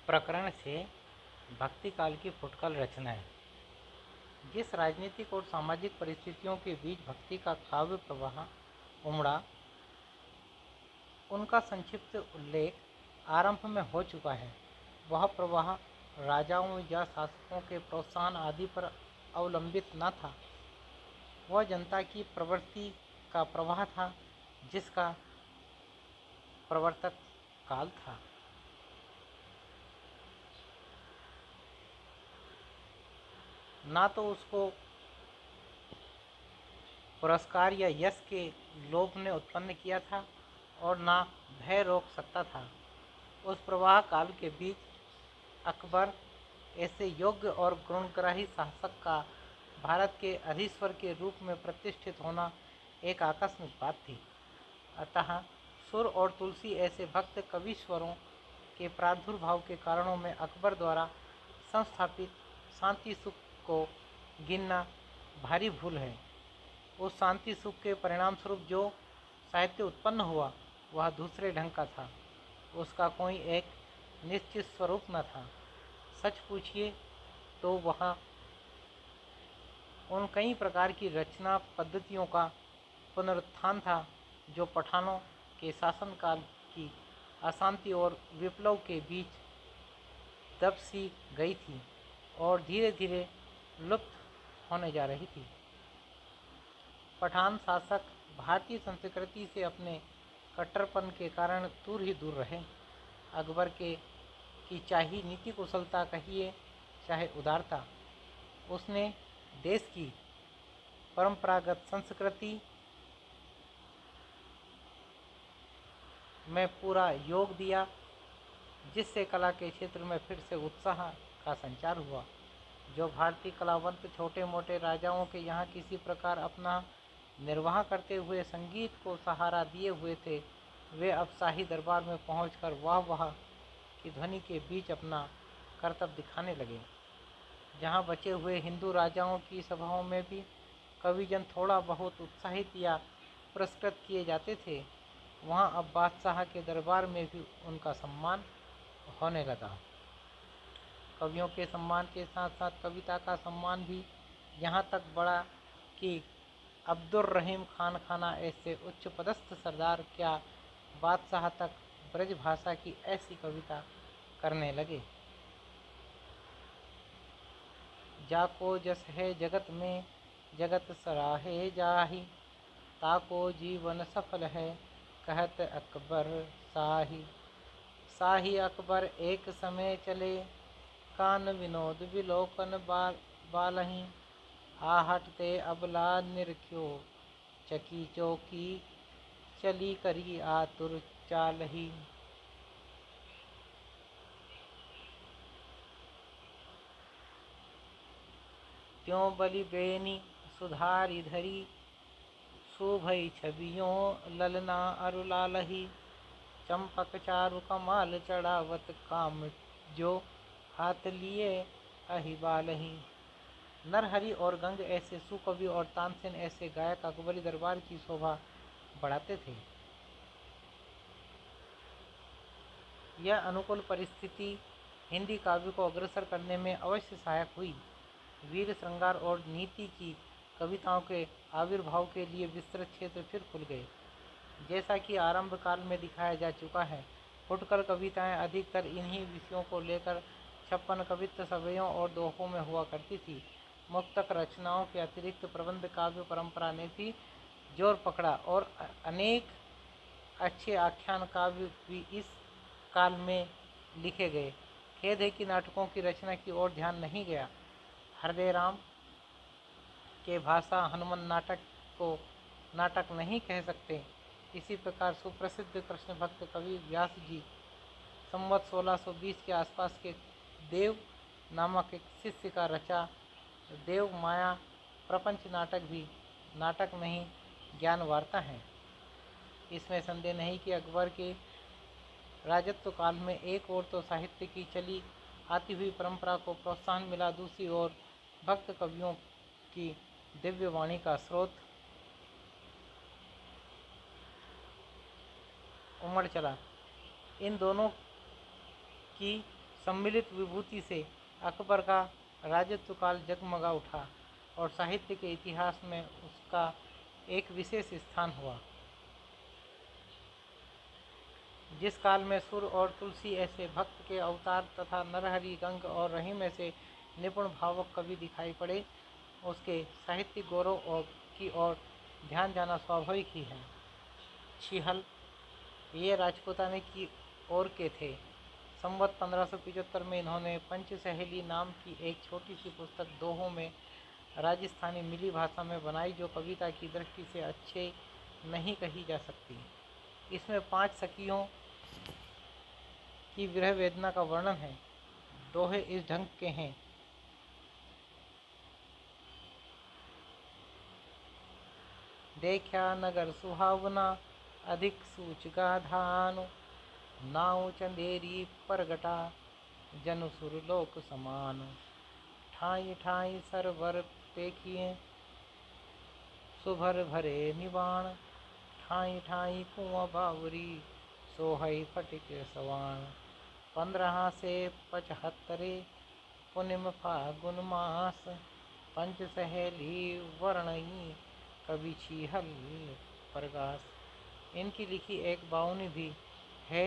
प्रकरण से भक्ति काल की फुटकल रचनाएं। जिस राजनीतिक और सामाजिक परिस्थितियों के बीच भक्ति का काव्य प्रवाह उमड़ा, उनका संक्षिप्त उल्लेख आरंभ में हो चुका है। वह प्रवाह राजाओं या शासकों के प्रोत्साहन आदि पर अवलंबित न था। वह जनता की प्रवृत्ति का प्रवाह था, जिसका प्रवर्तक काल था। ना तो उसको पुरस्कार या यश के लोभ ने उत्पन्न किया था और ना भय रोक सकता था। उस प्रवाह काल के बीच अकबर ऐसे योग्य और गुणग्राही शासक का भारत के अधीश्वर के रूप में प्रतिष्ठित होना एक आकस्मिक बात थी। अतः सुर और तुलसी ऐसे भक्त कवीश्वरों के प्रादुर्भाव के कारणों में अकबर द्वारा संस्थापित शांति सुख को गिनना भारी भूल है। उस शांति सुख के परिणामस्वरूप जो साहित्य उत्पन्न हुआ, वह दूसरे ढंग का था। उसका कोई एक निश्चित स्वरूप न था। सच पूछिए तो वह उन कई प्रकार की रचना पद्धतियों का पुनरुत्थान था जो पठानों के शासनकाल की अशांति और विप्लव के बीच दब सी गई थी और धीरे धीरे लुप्त होने जा रही थी। पठान शासक भारतीय संस्कृति से अपने कट्टरपन के कारण दूर ही दूर रहे। अकबर की चाहे नीति कुशलता कहिए, चाहे उदारता, उसने देश की परंपरागत संस्कृति में पूरा योग दिया, जिससे कला के क्षेत्र में फिर से उत्साह का संचार हुआ। जो भारतीय कलावंत छोटे मोटे राजाओं के यहाँ किसी प्रकार अपना निर्वाह करते हुए संगीत को सहारा दिए हुए थे, वे अब शाही दरबार में पहुंचकर वाह वाह की ध्वनि के बीच अपना कर्तव्य दिखाने लगे। जहां बचे हुए हिंदू राजाओं की सभाओं में भी कविजन थोड़ा बहुत उत्साहित या पुरस्कृत किए जाते थे, वहां अब बादशाह के दरबार में भी उनका सम्मान होने लगा। कवियों के सम्मान के साथ साथ कविता का सम्मान भी यहाँ तक बढ़ा कि अब्दुर्रहीम खान खाना ऐसे उच्च पदस्थ सरदार क्या बादशाह तक ब्रज भाषा की ऐसी कविता करने लगे। जाको जस है जगत में जगत सराहे जाही, ताको जीवन सफल है कहत अकबर शाही। शाही अकबर एक समय चले, कान विनोद विलोकन बालही। आहट ते अबला निरख्यो, चकी चौकी चली करी आतुर चालही। त्यों बलि बेनी सुधारी धरी, शोभई छवियों ललना अरुलालही। चंपक चारु कमाल चढ़ावत काम जो हाथ लिए अहिबालही। नरहरि और गंग ऐसे सुकवि और तानसेन ऐसे गायक अकबरी दरबार की शोभा बढ़ाते थे। यह अनुकूल परिस्थिति हिंदी काव्य को अग्रसर करने में अवश्य सहायक हुई। वीर श्रृंगार और नीति की कविताओं के आविर्भाव के लिए विस्तृत क्षेत्र फिर खुल गए। जैसा कि आरंभ काल में दिखाया जा चुका है, फुटकर कविताएं अधिकतर इन्हीं विषयों को लेकर 56 कवित्व सभ्यों और दोहों में हुआ करती थी। मुक्तक रचनाओं के अतिरिक्त प्रबंध काव्य परंपरा ने भी जोर पकड़ा और अनेक अच्छे आख्यान काव्य भी इस काल में लिखे गए। खेद है कि नाटकों की रचना की ओर ध्यान नहीं गया। हृदय राम के भाषा हनुमान नाटक को नाटक नहीं कह सकते। इसी प्रकार सुप्रसिद्ध कृष्ण भक्त कवि व्यास जी संवत 1620 के आसपास के देव नामक एक शिष्य का रचा देव माया प्रपंच नाटक भी नाटक नहीं ज्ञान वार्ता है। इसमें संदेह नहीं कि अकबर के राजत्व काल में एक ओर तो साहित्य की चली आती हुई परंपरा को प्रोत्साहन मिला, दूसरी ओर भक्त कवियों की दिव्य वाणी का स्रोत उमड़ चला। इन दोनों की सम्मिलित विभूति से अकबर का राजत्व काल जगमगा उठा और साहित्य के इतिहास में उसका एक विशेष स्थान हुआ। जिस काल में सुर और तुलसी ऐसे भक्त के अवतार तथा नरहरि, गंग और रहीम ऐसे निपुण भावक कवि दिखाई पड़े, उसके साहित्यिक गौरव की ओर ध्यान जाना स्वाभाविक ही है। छिहल ये राजपूताने की ओर के थे। संवत 1575 में इन्होंने पंच सहेली नाम की एक छोटी सी पुस्तक दोहों में राजस्थानी मिली भाषा में बनाई, जो कविता की दृष्टि से अच्छे नहीं कही जा सकती। इसमें 5 सखियों की विरह वेदना का वर्णन है। दोहे इस ढंग के हैं। देखा नगर सुहावना, अधिक सूच गाधानु, नाव चंदेरी परगटा, जनु सुरलोक समान। ठाई ठाई सरवर पेखिए, सुभर भरे निवाण, ठाई ठाई कुआं बावरी, सोहई फटिक सवाण। 15 से 75 पुनिम फागुन मास, पंच सहेली वर्णई, कवि छिहल प्रकाश। इनकी लिखी एक बावनी भी है,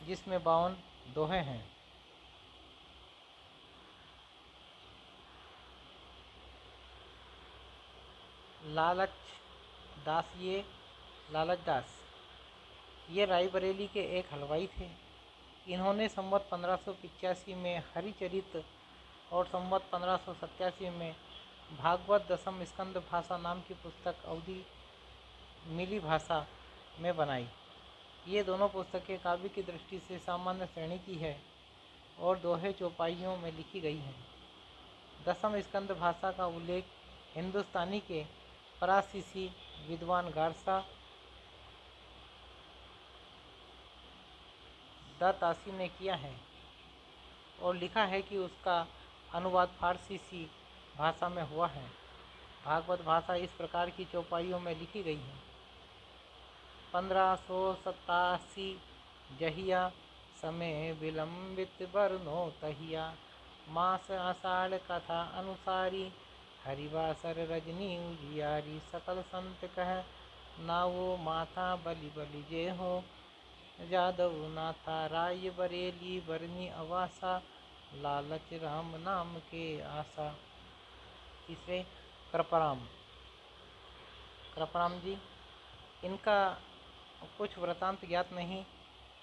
जिसमें 52 दोहे हैं। लालच दास ये रायबरेली के एक हलवाई थे। इन्होंने संवत 1585 में हरिचरित और संवत 1587 में भागवत दशम स्कंद भाषा नाम की पुस्तक अवधी मिली भाषा में बनाई। ये दोनों पुस्तकें काव्य की दृष्टि से सामान्य श्रेणी की है और दोहे चौपाइयों में लिखी गई हैं। दशम स्कंद भाषा का उल्लेख हिंदुस्तानी के फरासीसी विद्वान गारसा द तासी ने किया है और लिखा है कि उसका अनुवाद फारसी भाषा में हुआ है। भागवत भाषा इस प्रकार की चौपाइयों में लिखी गई है। 1587 जहिया समय विलंबित बरनो तहिया, मास आषाढ़ कथा अनुसारी, हरिवासर रजनी उजियारी। सकल संत कह नावो माथा बलि बलि जे हो, जादव नाथा राय बरेली बरनी अवासा, लालच राम नाम के आशा। तीसरे कृपाराम जी, इनका कुछ वृतांत ज्ञात नहीं।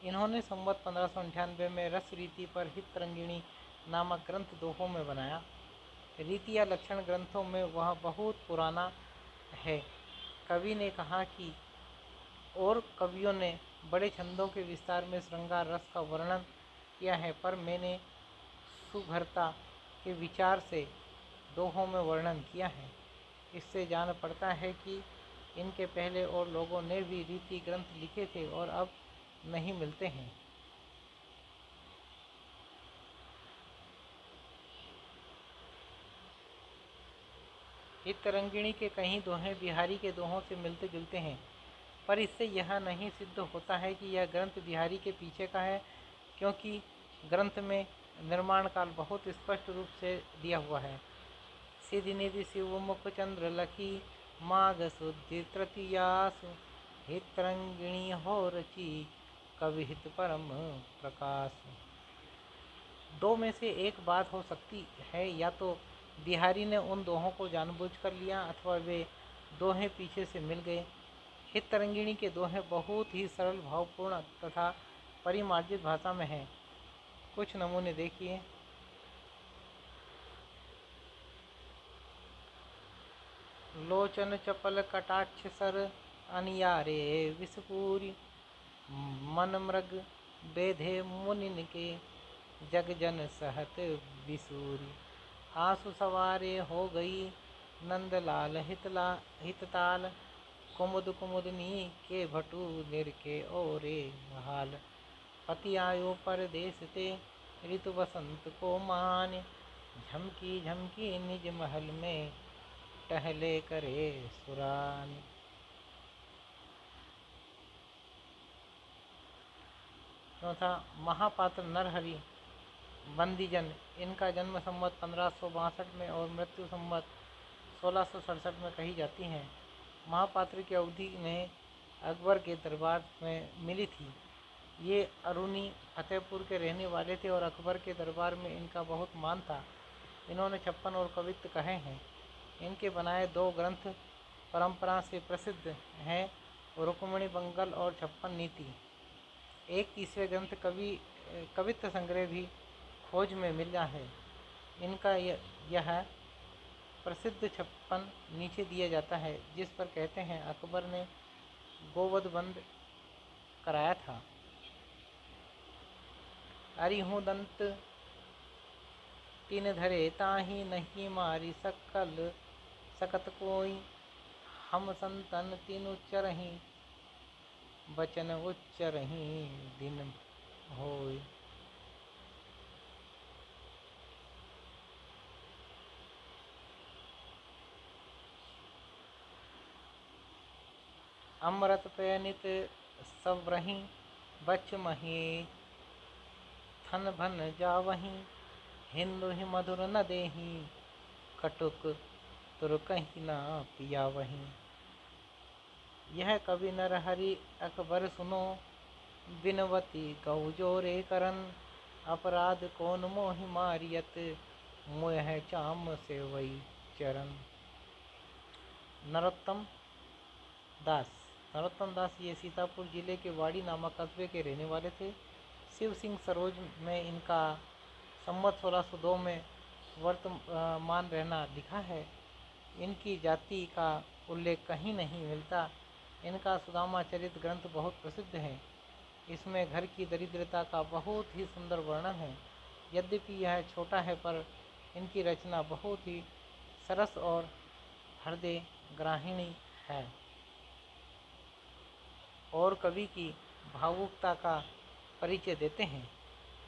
इन्होंने संवत 1598 में रस रीति पर हित रंगिणी नामक ग्रंथ दोहों में बनाया। रीति या लक्षण ग्रंथों में वह बहुत पुराना है। कवि ने कहा कि और कवियों ने बड़े छंदों के विस्तार में श्रृंगार रस का वर्णन किया है, पर मैंने सुभरता के विचार से दोहों में वर्णन किया है। इससे जान पड़ता है कि इनके पहले और लोगों ने भी रीति ग्रंथ लिखे थे और अब नहीं मिलते हैं। हितरंगिणी के कई दोहे बिहारी के दोहों से मिलते जुलते हैं, पर इससे यह नहीं सिद्ध होता है कि यह ग्रंथ बिहारी के पीछे का है, क्योंकि ग्रंथ में निर्माण काल बहुत स्पष्ट रूप से दिया हुआ है। सिद्धि निधि शिव मुख चंद्र लखी, माघ शुद्धि तृतीयासु, हितरंगिणी हो रची, कवि हित परम प्रकाश। 2 में से एक बात हो सकती है, या तो बिहारी ने उन दोहों को जानबूझकर लिया अथवा वे दोहे पीछे से मिल गए। हितरंगिणी के दोहे बहुत ही सरल, भावपूर्ण तथा परिमार्जित भाषा में हैं। कुछ नमूने देखिए। लोचन चपल कटाक्ष सर, अनियारे विषपूरी, मन मृग बेधे मुनिन के, जग जन सहत बिसूरी। आंसू सवारे हो गई नंदलाल हितताल, कुमुद कुमुदनी के भटू निरखे ओरे हाल। पति आयो परदेस ते, ऋतु बसंत को मान, झमकी झमकी निज महल में, टहले करे सुरान। चौथा महापात्र नरहरि बंदीजन, इनका जन्म संवत 1562 में और मृत्यु संवत 1667 में कही जाती है। महापात्र की अवधि में अकबर के दरबार में मिली थी। ये अरुणी फतेहपुर के रहने वाले थे और अकबर के दरबार में इनका बहुत मान था। इन्होंने 56 और कवित्त कहे हैं। इनके बनाए 2 ग्रंथ परंपरा से प्रसिद्ध हैं, रुक्मिणी मंगल और 56 नीति। एक तीसरे ग्रंथ कवित्त संग्रह भी खोज में मिला है। इनका यह प्रसिद्ध 56 नीचे दिया जाता है, जिस पर कहते हैं अकबर ने गोवध बंद कराया था। अरिहु दंत तीन धरे ताही नहीं मारी सकल सकत कोई, हम संतन तीन उच्चरही बचन उच्चरही दिन होय। अमृत पैनित सव्रही बच मही थन भन जावही, हिंदु ही मधुर न देही कटुक तुर कहीं ना पियावही। यह कवि नरहरि अकबर सुनो, बिनवती गौ जोरे करन, अपराध कौन मोहि मारियत, मोह चाम से वही चरण। नरोत्तम दास ये सीतापुर जिले के वाड़ी नामक कस्बे के रहने वाले थे। शिव सिंह सरोज में इनका संवत 1602 में वर्तमान रहना लिखा है। इनकी जाति का उल्लेख कहीं नहीं मिलता। इनका सुदामा चरित ग्रंथ बहुत प्रसिद्ध है। इसमें घर की दरिद्रता का बहुत ही सुंदर वर्णन है। यद्यपि यह छोटा है, पर इनकी रचना बहुत ही सरस और हृदय ग्राहिणी है और कवि की भावुकता का परिचय देते हैं।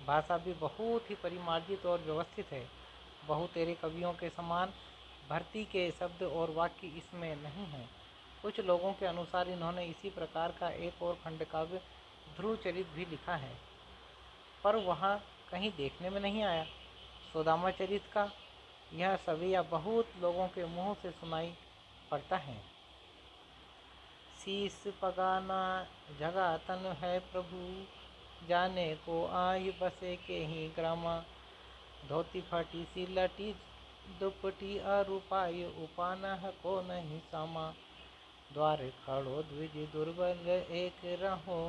भाषा भी बहुत ही परिमार्जित और व्यवस्थित है। बहुतेरे कवियों के समान भर्ती के शब्द और वाक्य इसमें नहीं हैं। कुछ लोगों के अनुसार इन्होंने इसी प्रकार का एक और खंड काव्य ध्रुव चरित भी लिखा है, पर वहाँ कहीं देखने में नहीं आया। सुदामा चरित का यह सवैया बहुत लोगों के मुंह से सुनाई पड़ता है। शीस पगाना जगा तन है प्रभु, जाने को आय बसे के ही ग्रामा, धोती फाटी सी लटी दुपटी अरुपाय, उपाना को नहीं सामा, द्वार खड़ो द्विज दुर्बल एक रहो,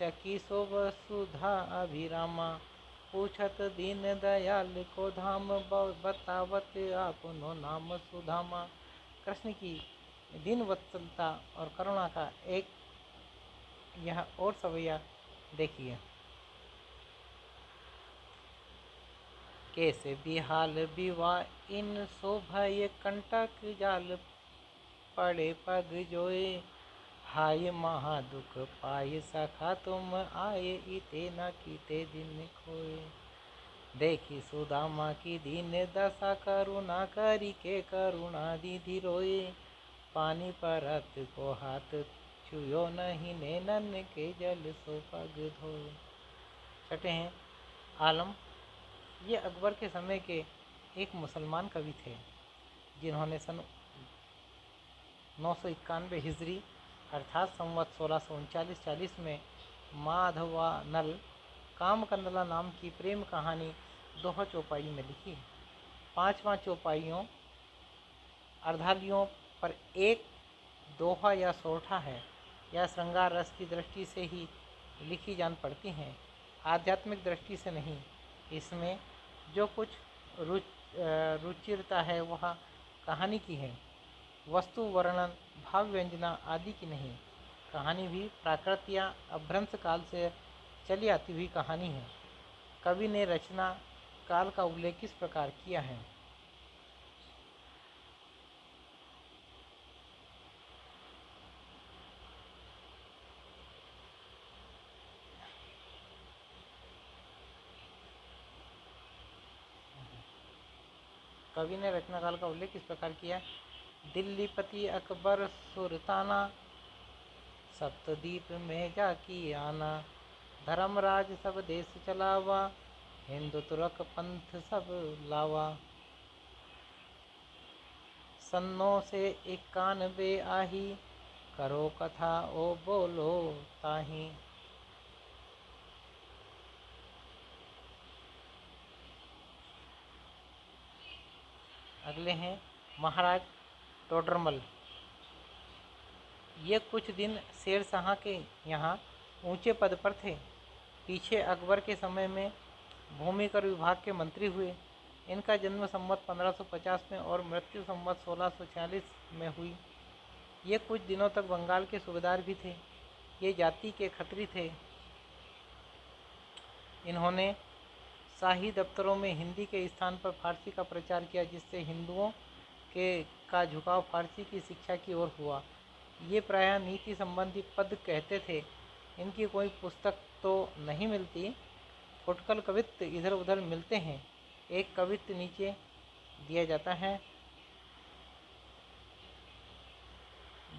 चकी सो वसुधा अभिरामा, पूछत दीन दयाल को धाम, बतावत आपनो नाम सुधामा। कृष्ण की दीन वत्सलता और करुणा का एक यह और सवैया देखिए। कैसे बिहाल विवाह इन शोभय कंटक जाल, पड़े पग जोए हाय महादुख पाए, सखा तुम आए इते न कीते दिन खोए। देखी सुदामा की दीन दशा, करुणा करी के करुणा दीधी रोए, पानी परत को हाथ छुयो नहीं, नैनन के जल सो पग धोए। छठे हैं आलम। ये अकबर के समय के एक मुसलमान कवि थे, जिन्होंने सन 991 हिजरी अर्थात संवत 1639-40 में माधवानल कामकंदला नाम की प्रेम कहानी दोहा चौपाई में लिखी। 5वां चौपाइयों अर्धालियों पर एक दोहा या सोरठा है। यह श्रृंगार रस की दृष्टि से ही लिखी जान पड़ती हैं, आध्यात्मिक दृष्टि से नहीं। इसमें जो कुछ रुचिरता है वह कहानी की है, वस्तु वर्णन भाव व्यंजना आदि की नहीं। कहानी भी प्राकृत या अभ्रंश काल से चली आती हुई कहानी है। कवि ने रचना काल का उल्लेख किस प्रकार किया है। कवि ने रचना काल का उल्लेख किस प्रकार किया। दिल्लीपति अकबर सुल्ताना, सप्तद्वीप में जाकी आना, धर्मराज सब देश चलावा, हिंदू तुरक पंथ सब लावा। सन्नो से 91 आही, करो कथा ओ बोलो ताही। अगले हैं महाराज टोडरमल। ये कुछ दिन शेर शाह के यहाँ ऊंचे पद पर थे। पीछे अकबर के समय में भूमि कर विभाग के मंत्री हुए। इनका जन्म संवत 1550 में और मृत्यु संवत 1646 में हुई। ये कुछ दिनों तक बंगाल के सूबेदार भी थे। ये जाति के खत्री थे। इन्होंने शाही दफ्तरों में हिंदी के स्थान पर फारसी का प्रचार किया, जिससे हिंदुओं का झुकाव फारसी की शिक्षा की ओर हुआ। ये प्रायः नीति संबंधी पद कहते थे। इनकी कोई पुस्तक तो नहीं मिलती, फुटकल कवित्व इधर उधर मिलते हैं। एक कवित्व नीचे दिया जाता है।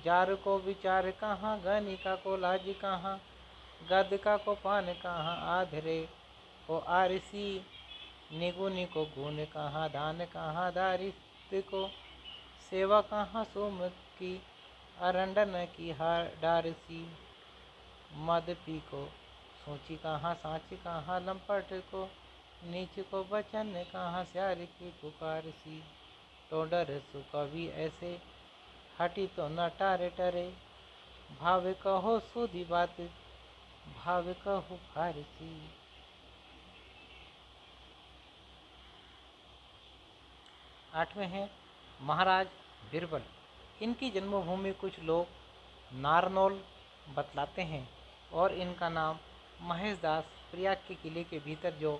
जार को विचार कहाँ, गनिका को लाज कहाँ, गदका को पान कहाँ, आधरे को आरसी, निगुनी को गुण कहाँ, दान कहाँ, दारिद्र को सेवा कहाँ, सोम की अरंडन की डारसी, मद पी को सोची कहाँ, सांची कहाँ, लंपट को नीच को बचन कहाँ, स्यार की पुकार सी। टोडर सु कवि ऐसे हटी तो न टारे टरे, भाव कहो सुधी बात, भाव कहो फारसी। आठवें हैं महाराज बिरबल। इनकी जन्मभूमि कुछ लोग नारनौल बतलाते हैं और इनका नाम महेश दास प्रयाग के किले के भीतर जो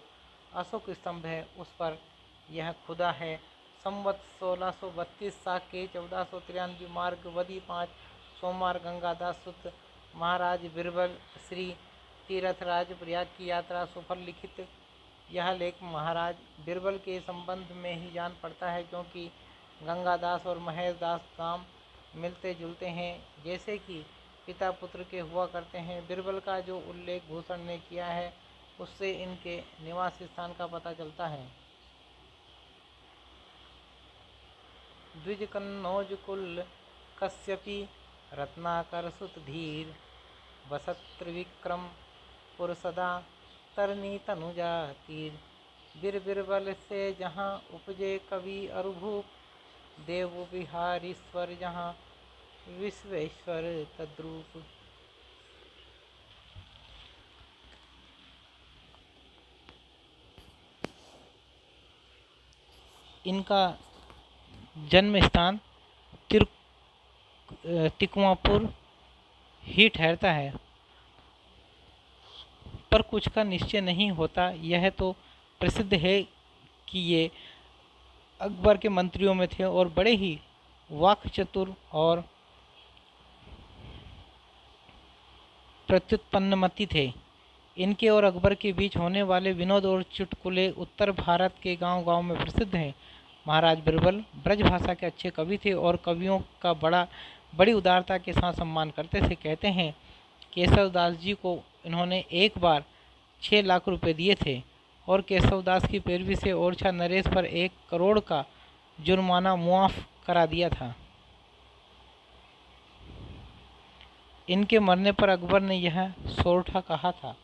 अशोक स्तंभ है उस पर यह खुदा है। संवत 1632 साके 1493 मार्ग वदी 5 सोमवार गंगादास सुत महाराज बिरबल श्री तीर्थराज प्रयाग की यात्रा सुफल लिखित। यह लेख महाराज बिरबल के संबंध में ही जान पड़ता है, क्योंकि गंगादास और महेश दास नाम मिलते जुलते हैं, जैसे कि पिता पुत्र के हुआ करते हैं। बिरबल का जो उल्लेख भूषण ने किया है उससे इनके निवास स्थान का पता चलता है। द्विज कन्नौज कुल कश्यपी, रत्नाकर सुत धीर, बसत त्रिविक्रम पुर सदा, तरनी तनुजा तीर। बिरबल से जहाँ उपजे कवि अरुभूप, देव बिहारीश्वर जहाँ विश्वेश्वर तद्रूप। इनका जन्म स्थान तिकुआपुर ही ठहरता है, पर कुछ का निश्चय नहीं होता। यह तो प्रसिद्ध है कि ये अकबर के मंत्रियों में थे और बड़े ही वाक्चतुर और प्रत्युत्पन्नमति थे। इनके और अकबर के बीच होने वाले विनोद और चुटकुले उत्तर भारत के गांव-गांव में प्रसिद्ध हैं। महाराज बिरबल ब्रज भाषा के अच्छे कवि थे और कवियों का बड़ी उदारता के साथ सम्मान करते थे। कहते हैं केशवदास जी को इन्होंने एक बार 6 लाख रुपए दिए थे और केशवदास की पैरवी से ओरछा नरेश पर 1 करोड़ का जुर्माना मुआफ करा दिया था। इनके मरने पर अकबर ने यह सोरठा कहा था।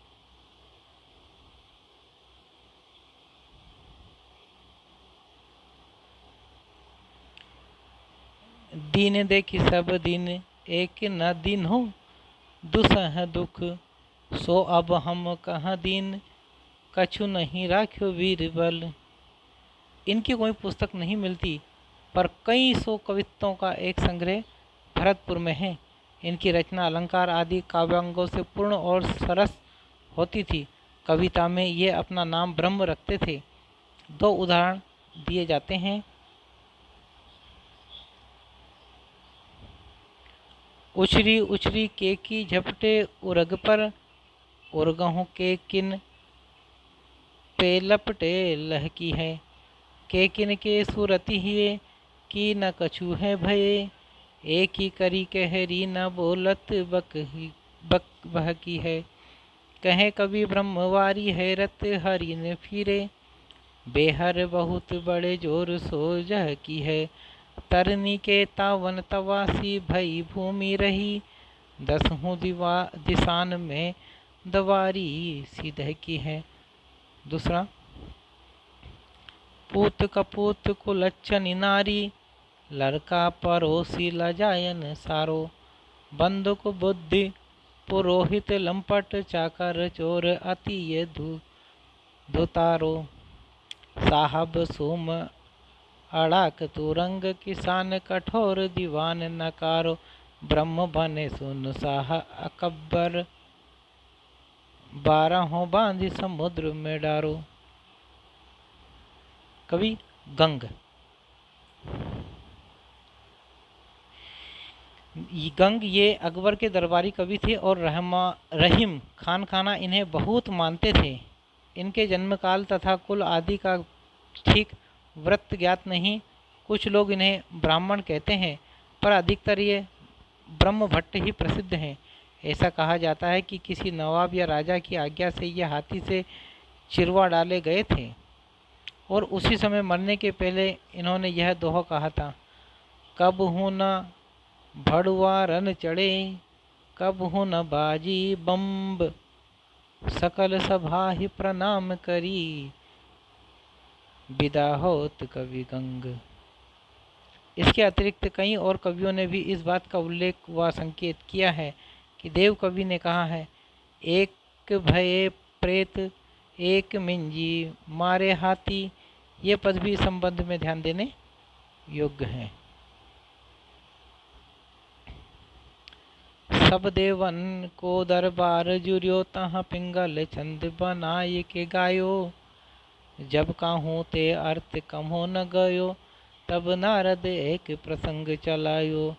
दीन देखी सब दिन एक न दिन हो, दुसह दुख सो अब हम कहाँ दीन, कछु नहीं राख्यो बीरबल। इनकी कोई पुस्तक नहीं मिलती, पर कई सौ कवित्वों का एक संग्रह भरतपुर में है। इनकी रचना अलंकार आदि काव्यांगों से पूर्ण और सरस होती थी। कविता में ये अपना नाम ब्रह्म रखते थे। 2 उदाहरण दिए जाते हैं। उछरी उछरी के की झपटे उर्ग पर, उर्गहों के किन पे लपटे लहकी है, के किन के सूरती हिए की न कछु है भये, एक ही करी कहरी न बोलत बक बहकी है। कहे कवि ब्रह्मवारी हैरत हरि ने फिरे, बेहर बहुत बड़े जोर सो जह की है। तरनी के तावन तवासी भई भूमि रही, दसहूँ दिसान में दवारी सीधे की है। दूसरा, पूत कपूत कुलच्छनी नारी, लड़का परोसी लजायन सारो। बंदुक बुद्धि पुरोहित लंपट, चाकर चोर अति ये धुतारो। साहब सुम अड़ाक तुरंग, किसान कठोर दीवान नकारो। ब्रह्म बने सुन साह अकबर, बारहों बांधी समुद्र में डारो। कवि गंग। गंग ये अकबर के दरबारी कवि थे और रहीम खान खाना इन्हें बहुत मानते थे। इनके जन्मकाल तथा कुल आदि का ठीक वृत्त ज्ञात नहीं। कुछ लोग इन्हें ब्राह्मण कहते हैं, पर अधिकतर ये ब्रह्म भट्ट ही प्रसिद्ध हैं। ऐसा कहा जाता है कि किसी नवाब या राजा की आज्ञा से ये हाथी से चिरवा डाले गए थे और उसी समय मरने के पहले इन्होंने यह दोहा कहा था, कब हूँ न भड़ुआ रन चढ़े, कब हूँ न बाजी बम्ब, सकल सभा ही प्रणाम करी, विदा होत कवि गंग। इसके अतिरिक्त कई और कवियों ने भी इस बात का उल्लेख व संकेत किया है कि देव कवि ने कहा है, एक भये प्रेत एक मिंजी मारे हाथी। ये पद भी संबंध में ध्यान देने योग्य हैं। सब देवन को दरबार जुरियो, तहाँ पिंगल छंद बनाए के गायो। जब काहूँ ते अर्थ कम हो न गयो, तब नारद एक प्रसंग चलायो।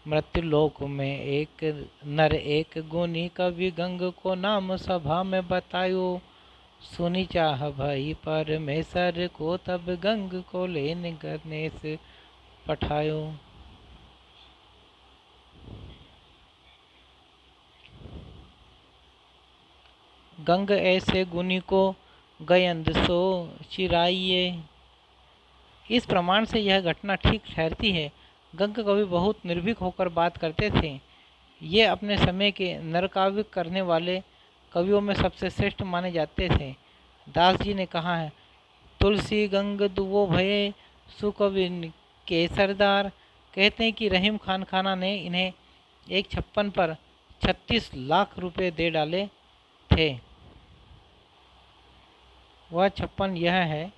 मृत्युलोक में एक नर एक गुनी, कवि गंग को नाम सभा में बतायो। सुनी चाह भई परमेश्वर को, तब गंग को लेन गणेश पठायो। गंग ऐसे गुनी को गयंद सो चिराइए। इस प्रमाण से यह घटना ठीक ठहरती है। गंग कवि बहुत निर्भीक होकर बात करते थे। ये अपने समय के नरकाव्य करने वाले कवियों में सबसे श्रेष्ठ माने जाते थे। दास जी ने कहा है, तुलसी गंग दुवो भये, सुकविन के सरदार। कहते हैं कि रहीम खान खाना ने इन्हें एक छप्पन पर 36 लाख रुपए दे डाले थे। वह 56 यह है,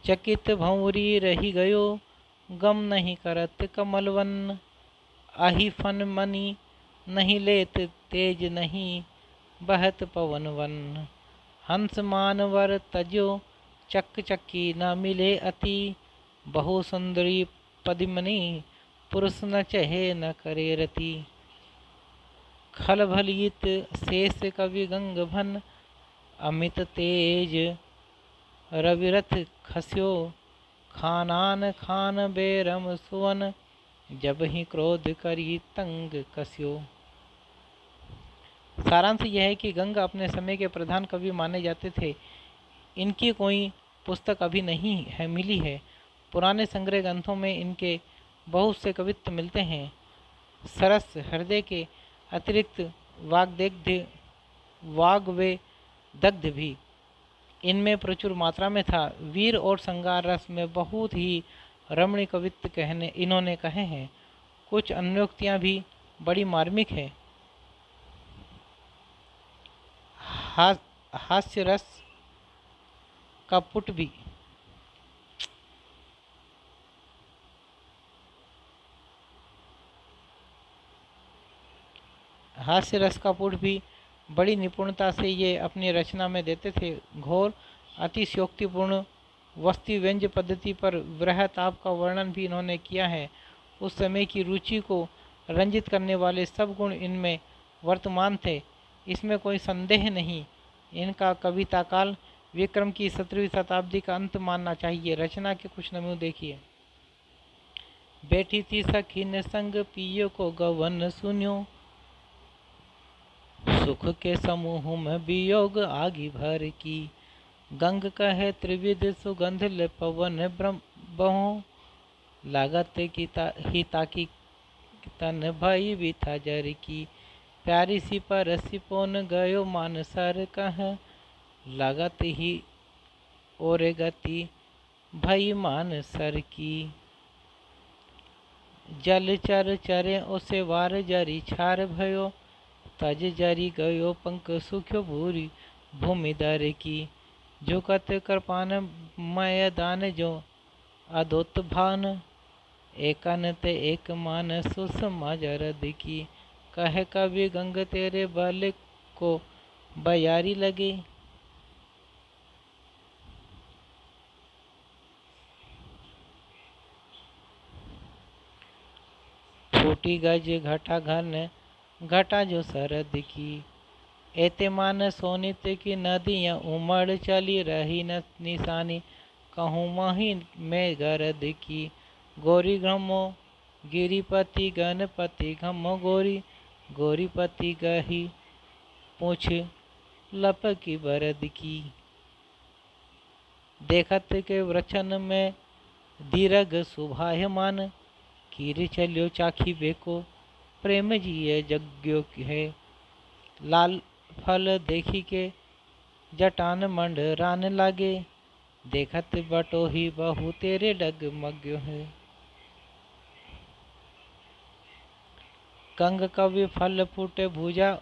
चकित भंवरी रही गयो, गम नहीं करत कमलवन। आही फन मनी नहीं लेत तेज नहीं, बहत पवन वन। हंस मानवर तजो चक चक्की न मिले अति, बहु सुंदरी पदिमनी पुरुष न चहे न करे रति। खल भलित शेष कवि गंग भन, अमित तेज रविरथ खस्यो। खानान खान बेरम सुवन, जब ही क्रोध करी तंग कस्यो। सारांश यह है कि गंग अपने समय के प्रधान कवि माने जाते थे। इनकी कोई पुस्तक अभी नहीं है मिली है। पुराने संग्रह ग्रंथों में इनके बहुत से कवित्व मिलते हैं। सरस हृदय के अतिरिक्त वाग्वे दग्ध भी इनमें प्रचुर मात्रा में था। वीर और श्रृंगार रस में बहुत ही रमणीय कवित्व इन्होंने कहे हैं। कुछ अन्योक्तियाँ भी बड़ी मार्मिक है। हास्य रस का पुट भी बड़ी निपुणता से ये अपनी रचना में देते थे। घोर अतिशयोक्तिपूर्ण वस्ती व्यंग्य पद्धति पर वृहताप का वर्णन भी इन्होंने किया है। उस समय की रुचि को रंजित करने वाले सब गुण इनमें वर्तमान थे, इसमें कोई संदेह नहीं। इनका कविता काल विक्रम की 17वीं शताब्दी का अंत मानना चाहिए। रचना के कुछ नमूने देखिए। बैठी थी सखी ने संग, पियो को गवन सुन्यो, सुख के समूह में वियोग आगी भर की। गंग कहे त्रिविध सुगंध ले पवन बहु, लागत की ही ताकी तन भई बिथा जर की। प्यारी सी परसी पोन गयो मान सर कह, लागत ही और गति भई मान सर की। जल चर चरे उसे वार जरी छार भयो, तज जरी गयो पंख सुख्यो भूरी भूमि दर की। झुकत कृपान मय दान जो अदोत भान, एकन ते एक मान सुषमा जरद की। कह कवि गंग तेरे बल को बयारी लगे, फूटी गज घटा घन घटा जो सरद की। एते मान सोनित की नदियाँ उमड़ चली रही न निशानी, कहूँ मही में गरद की। गोरी घमो गिरिपति गणपति घमो गोरी, गोरीपति गही पूछ लपकी बरद की। देखत के वृक्षन में दीर्घ सुभायमान, कीर चलियो चाखी बेको प्रेम जिये जग्यो है। लाल फल देखी के जटान मंड रान लागे, देखत बटोही बहु तेरे डगमग्यो है। कंग कवि फल फूटे भुजा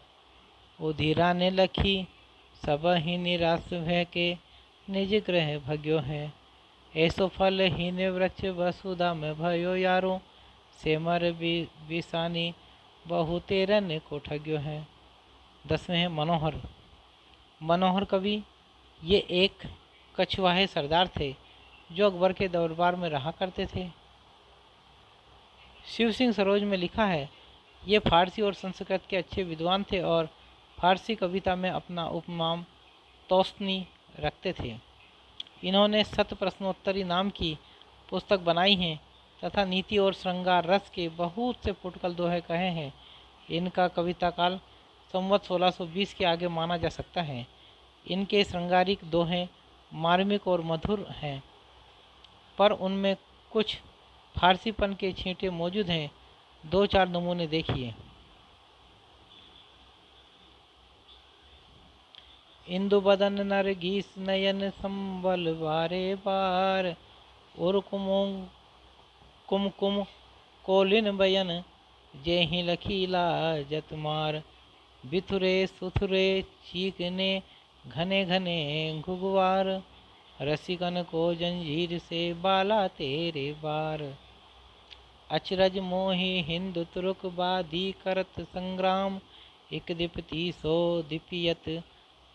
उधिराने लखी, सब ही निराश भय के निज ग्रह भग्यो है। ऐसो फल हीन वृक्ष वसुधा में भयो यारो, सेमर बिसानी बहु तेरन को ठग्यो है। 10वें है मनोहर। मनोहर कवि ये एक कछुआहे सरदार थे जो अकबर के दरबार में रहा करते थे। शिव सिंह सरोज में लिखा है, ये फारसी और संस्कृत के अच्छे विद्वान थे और फारसी कविता में अपना उपनाम तौसनी रखते थे। इन्होंने सत प्रश्नोत्तरी नाम की पुस्तक बनाई है तथा नीति और श्रृंगार रस के बहुत से फुटकल दोहे कहे हैं। इनका कविता काल संवत 1620 के आगे माना जा सकता है। इनके श्रृंगारिक दोहे मार्मिक और मधुर हैं, पर उनमें कुछ फारसीपन के छींटे मौजूद हैं। 2-4 नमूने देखिए। इंदु बदन नरगीस नयन संबल बारे बार, और कुम कुम कोलिन बयन जेहि लखीला जतमार। बिथुरे सुथुरे चीकने घने घने घुगवार, रसिकन को जंजीर से बाला तेरे बार। अचरज मोहि हिंदु तुर्क बादी करत संग्राम, एक दिपति सो दिपियत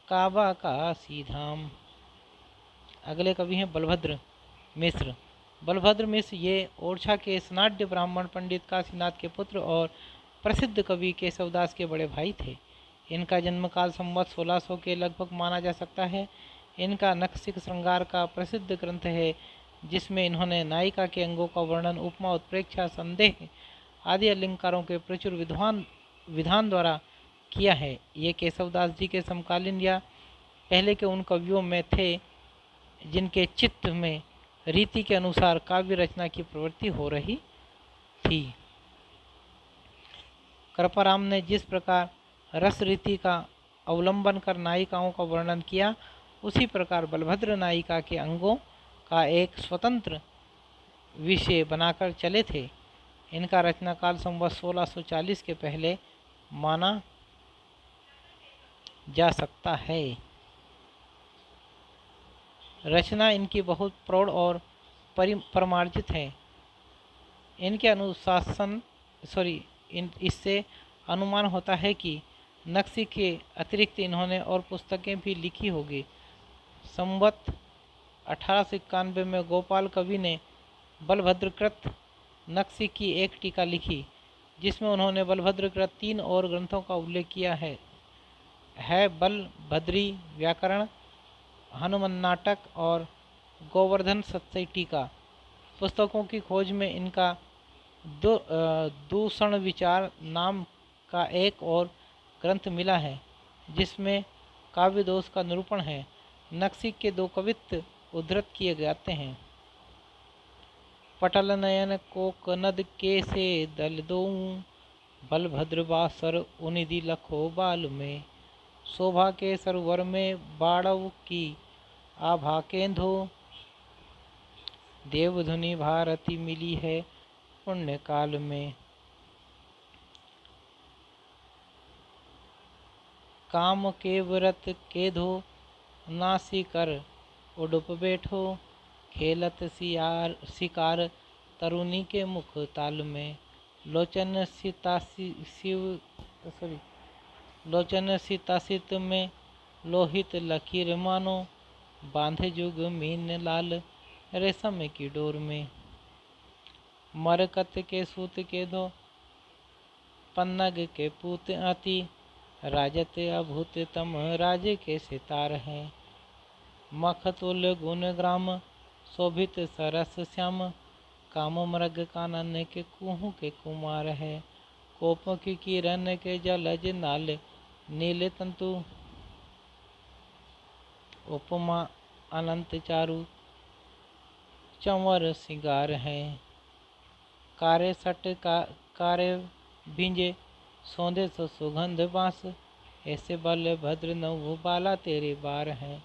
काबा का सीधाम। अगले कवि हैं बलभद्र मिश्र। बलभद्र मिश्र ये ओरछा के स्नाड्य ब्राह्मण पंडित काशीनाथ के पुत्र और प्रसिद्ध कवि केशवदास के बड़े भाई थे। इनका जन्मकाल संवत 1600 के लगभग माना जा सकता है। इनका नखशिख श्रृंगार का प्रसिद्ध ग्रंथ है, जिसमें इन्होंने नायिका के अंगों का वर्णन उपमा उत्प्रेक्षा संदेह आदि अलंकारों के प्रचुर विधान द्वारा किया है। ये केशवदास जी के समकालीन या पहले के उन कवियों में थे जिनके चित्त में रीति के अनुसार काव्य रचना की प्रवृत्ति हो रही थी। कृपाराम ने जिस प्रकार रस रीति का अवलंबन कर नायिकाओं का वर्णन किया, उसी प्रकार बलभद्र नायिका के अंगों का एक स्वतंत्र विषय बनाकर चले थे। इनका रचना काल संवत 1640 के पहले माना जा सकता है। रचना इनकी बहुत प्रौढ़ और परमार्जित है। इनके इससे अनुमान होता है कि नक्शी के अतिरिक्त इन्होंने और पुस्तकें भी लिखी होगी। संवत 1891 में गोपाल कवि ने बलभद्रकृत नक्शी की एक टीका लिखी, जिसमें उन्होंने बलभद्रकृत 3 और ग्रंथों का उल्लेख किया है बलभद्री व्याकरण, हनुमान नाटक और गोवर्धन सत्सई टीका। पुस्तकों की खोज में इनका दूषण विचार नाम का एक और ग्रंथ मिला है। जिसमें काव्य दोष का निरूपण है। नक्सी के 2 कवित्व उद्धृत किए जाते हैं। पटल नयन को कनद के से दल दोऊं, बलभद्र बासर उनिधि लखो बाल में। शोभा के सरोवर में बाड़व की आभा केंधो, देवधुनि भारती मिली है पुण्य काल में। काम के व्रत के धो नासी कर उडुप बैठो, खेलत सियार शिकार तरुणी के मुख ताल में। लोचन सीतासित में लोहित लकीर मानो, बांधे जुग मीन लाल रेशम की डोर में। मरकत के सूत के दो पन्नग के पूत अति, राजत अभूत तम राजे के सितार हैं। मखतुल गुण ग्राम शोभित सरस श्याम, काम मृग कानन के कुहू के कुमार है। कोप की किरण के जलज नाल नील तंतु, उपमा अनंत चारु चंवर सिंगार है। कारे सट का कारे भिंजे सौंदे सो सुगंध बांस, ऐसे बल भद्र नव बाला तेरे बार हैं।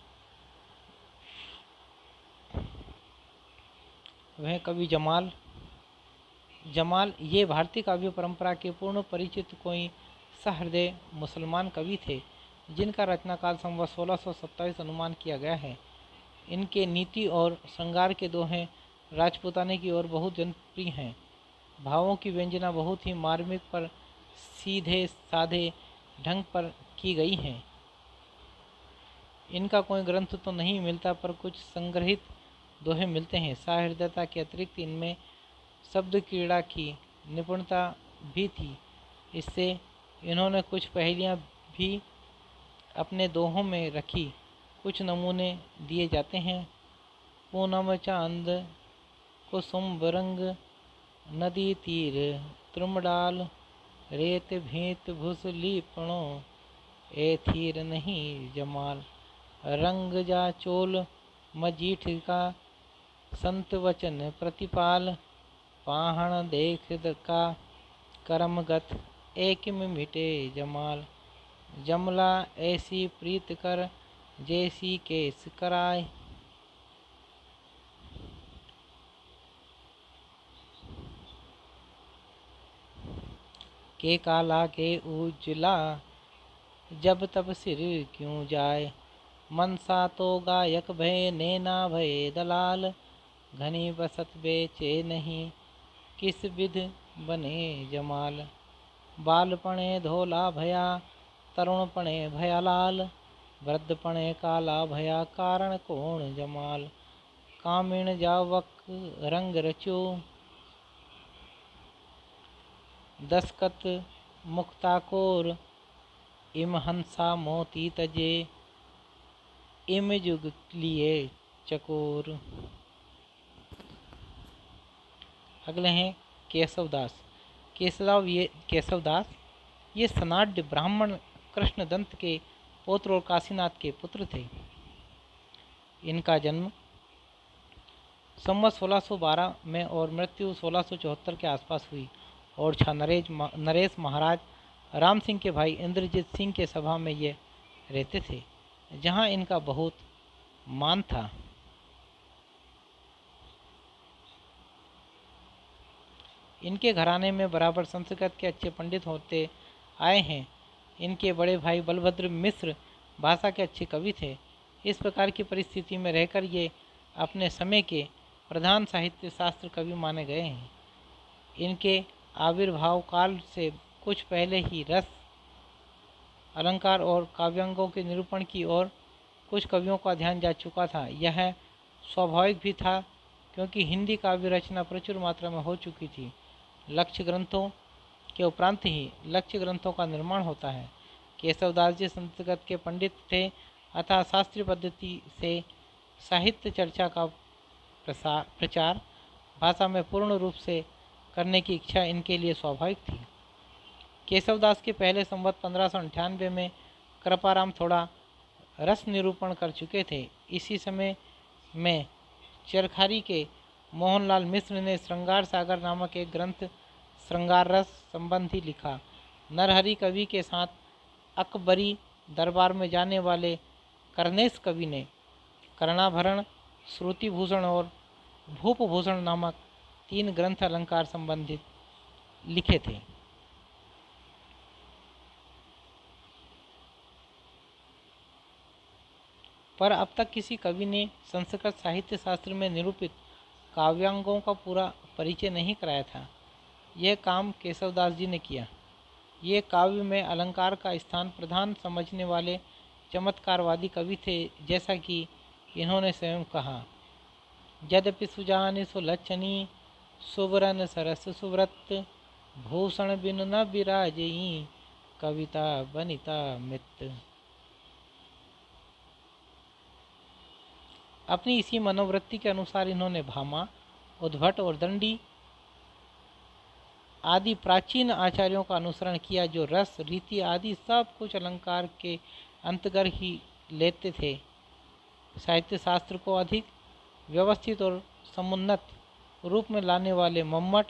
वह कवि जमाल ये भारतीय काव्य परंपरा के पूर्ण परिचित कोई सहृदय मुसलमान कवि थे, जिनका रचना काल संवत 1627 अनुमान किया गया है। इनके नीति और श्रृंगार के दोहे राजपुताने की ओर बहुत जनप्रिय हैं। भावों की व्यंजना बहुत ही मार्मिक पर सीधे साधे ढंग पर की गई हैं। इनका कोई ग्रंथ तो नहीं मिलता, पर कुछ संग्रहित दोहे मिलते हैं। सहृदयता के अतिरिक्त इनमें शब्द क्रीड़ा की निपुणता भी थी। इससे इन्होंने कुछ पहेलियाँ भी अपने दोहों में रखी। कुछ नमूने दिए जाते हैं। पूनम चांद कुसुम रंग, नदी तीर त्रुमडाल, रेत भीत भूस लीपणो, ए थीर नहीं जमाल। रंग जा चोल मजीठ का, संत वचन प्रतिपाल। पाहण देख का करमगत, एक में मिटे जमाल। जमला ऐसी प्रीत कर, जैसी केस कराय। के काला के उजला, जब तब सिर क्यों जाए। मनसा तो गायक भय, नैना भय दलाल। घनी बसत बेचे नहीं, किस विध बने जमाल। बालपणे धोला भया, तरुणपणे भया लाल। वृद्धपणे काला भया, कारण कौन जमाल। कामिण जावक रंग रचो, दस्कत मुक्ताकोर। इम हंसा मोती तजे, इम जुग लिए चकोर। अगले हैं केशवदास। केशवदास ये सनाढ़ ब्राह्मण कृष्णदंत के पौत्र और काशीनाथ के पुत्र थे। इनका जन्म संवत 1612 में और मृत्यु 1674 के आसपास हुई। और नरेश महाराज राम सिंह के भाई इंद्रजीत सिंह के सभा में ये रहते थे, जहाँ इनका बहुत मान था। इनके घराने में बराबर संस्कृत के अच्छे पंडित होते आए हैं। इनके बड़े भाई बलभद्र मिश्र भाषा के अच्छे कवि थे। इस प्रकार की परिस्थिति में रहकर ये अपने समय के प्रधान साहित्य शास्त्र कवि माने गए हैं। इनके आविर्भाव काल से कुछ पहले ही रस, अलंकार और काव्यांगों के निरूपण की ओर कुछ कवियों का ध्यान जा चुका था। यह स्वाभाविक भी था, क्योंकि हिंदी काव्य रचना प्रचुर मात्रा में हो चुकी थी। लक्ष्य ग्रंथों के उपरांत ही लक्ष्य ग्रंथों का निर्माण होता है। केशवदास जी संस्कृत के पंडित थे, अतः शास्त्रीय पद्धति से साहित्य चर्चा का प्रचार भाषा में पूर्ण रूप से करने की इच्छा इनके लिए स्वाभाविक थी। केशवदास के पहले संवत 1598 में कृपाराम थोड़ा रस निरूपण कर चुके थे। इसी समय में चरखारी के मोहनलाल मिश्र ने श्रृंगार सागर नामक एक ग्रंथ श्रृंगार रस संबंधी लिखा। नरहरि कवि के साथ अकबरी दरबार में जाने वाले कर्नेश कवि ने कर्णाभरण, श्रुतिभूषण और भूपभूषण नामक 3 ग्रंथ अलंकार संबंधित लिखे थे। पर अब तक किसी कवि ने संस्कृत साहित्य शास्त्र में निरूपित काव्यांगों का पूरा परिचय नहीं कराया था। यह काम केशवदास जी ने किया। ये काव्य में अलंकार का स्थान प्रधान समझने वाले चमत्कारवादी कवि थे, जैसा कि इन्होंने स्वयं कहा। यद्यपि सुजानि सुलक्षणी सुवरन सरस सुव्रत भूषण बिनु न विराजई कविता बनिता मित। अपनी इसी मनोवृत्ति के अनुसार इन्होंने भामा, उद्भट और दंडी आदि प्राचीन आचार्यों का अनुसरण किया, जो रस, रीति आदि सब कुछ अलंकार के अंतर्गत ही लेते थे। साहित्य शास्त्र को अधिक व्यवस्थित और समुन्नत रूप में लाने वाले मम्मट,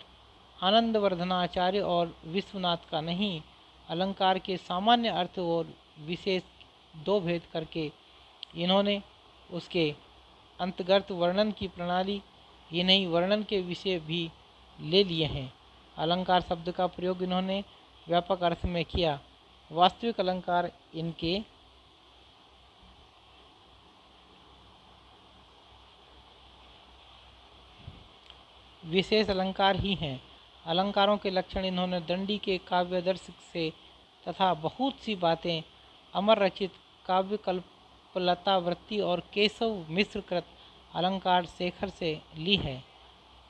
आनंदवर्धनाचार्य और विश्वनाथ का नहीं, अलंकार के सामान्य अर्थ और विशेष 2 भेद करके इन्होंने उसके अंतर्गत वर्णन की प्रणाली ही नहीं, वर्णन के विषय भी ले लिए हैं। अलंकार शब्द का प्रयोग इन्होंने व्यापक अर्थ में किया। वास्तविक अलंकार इनके विशेष अलंकार ही हैं। अलंकारों के लक्षण इन्होंने दंडी के काव्यादर्श से तथा बहुत सी बातें अमर रचित काव्य कल्पलता वृत्ति और केशव मिश्र कृत अलंकार शेखर से ली है।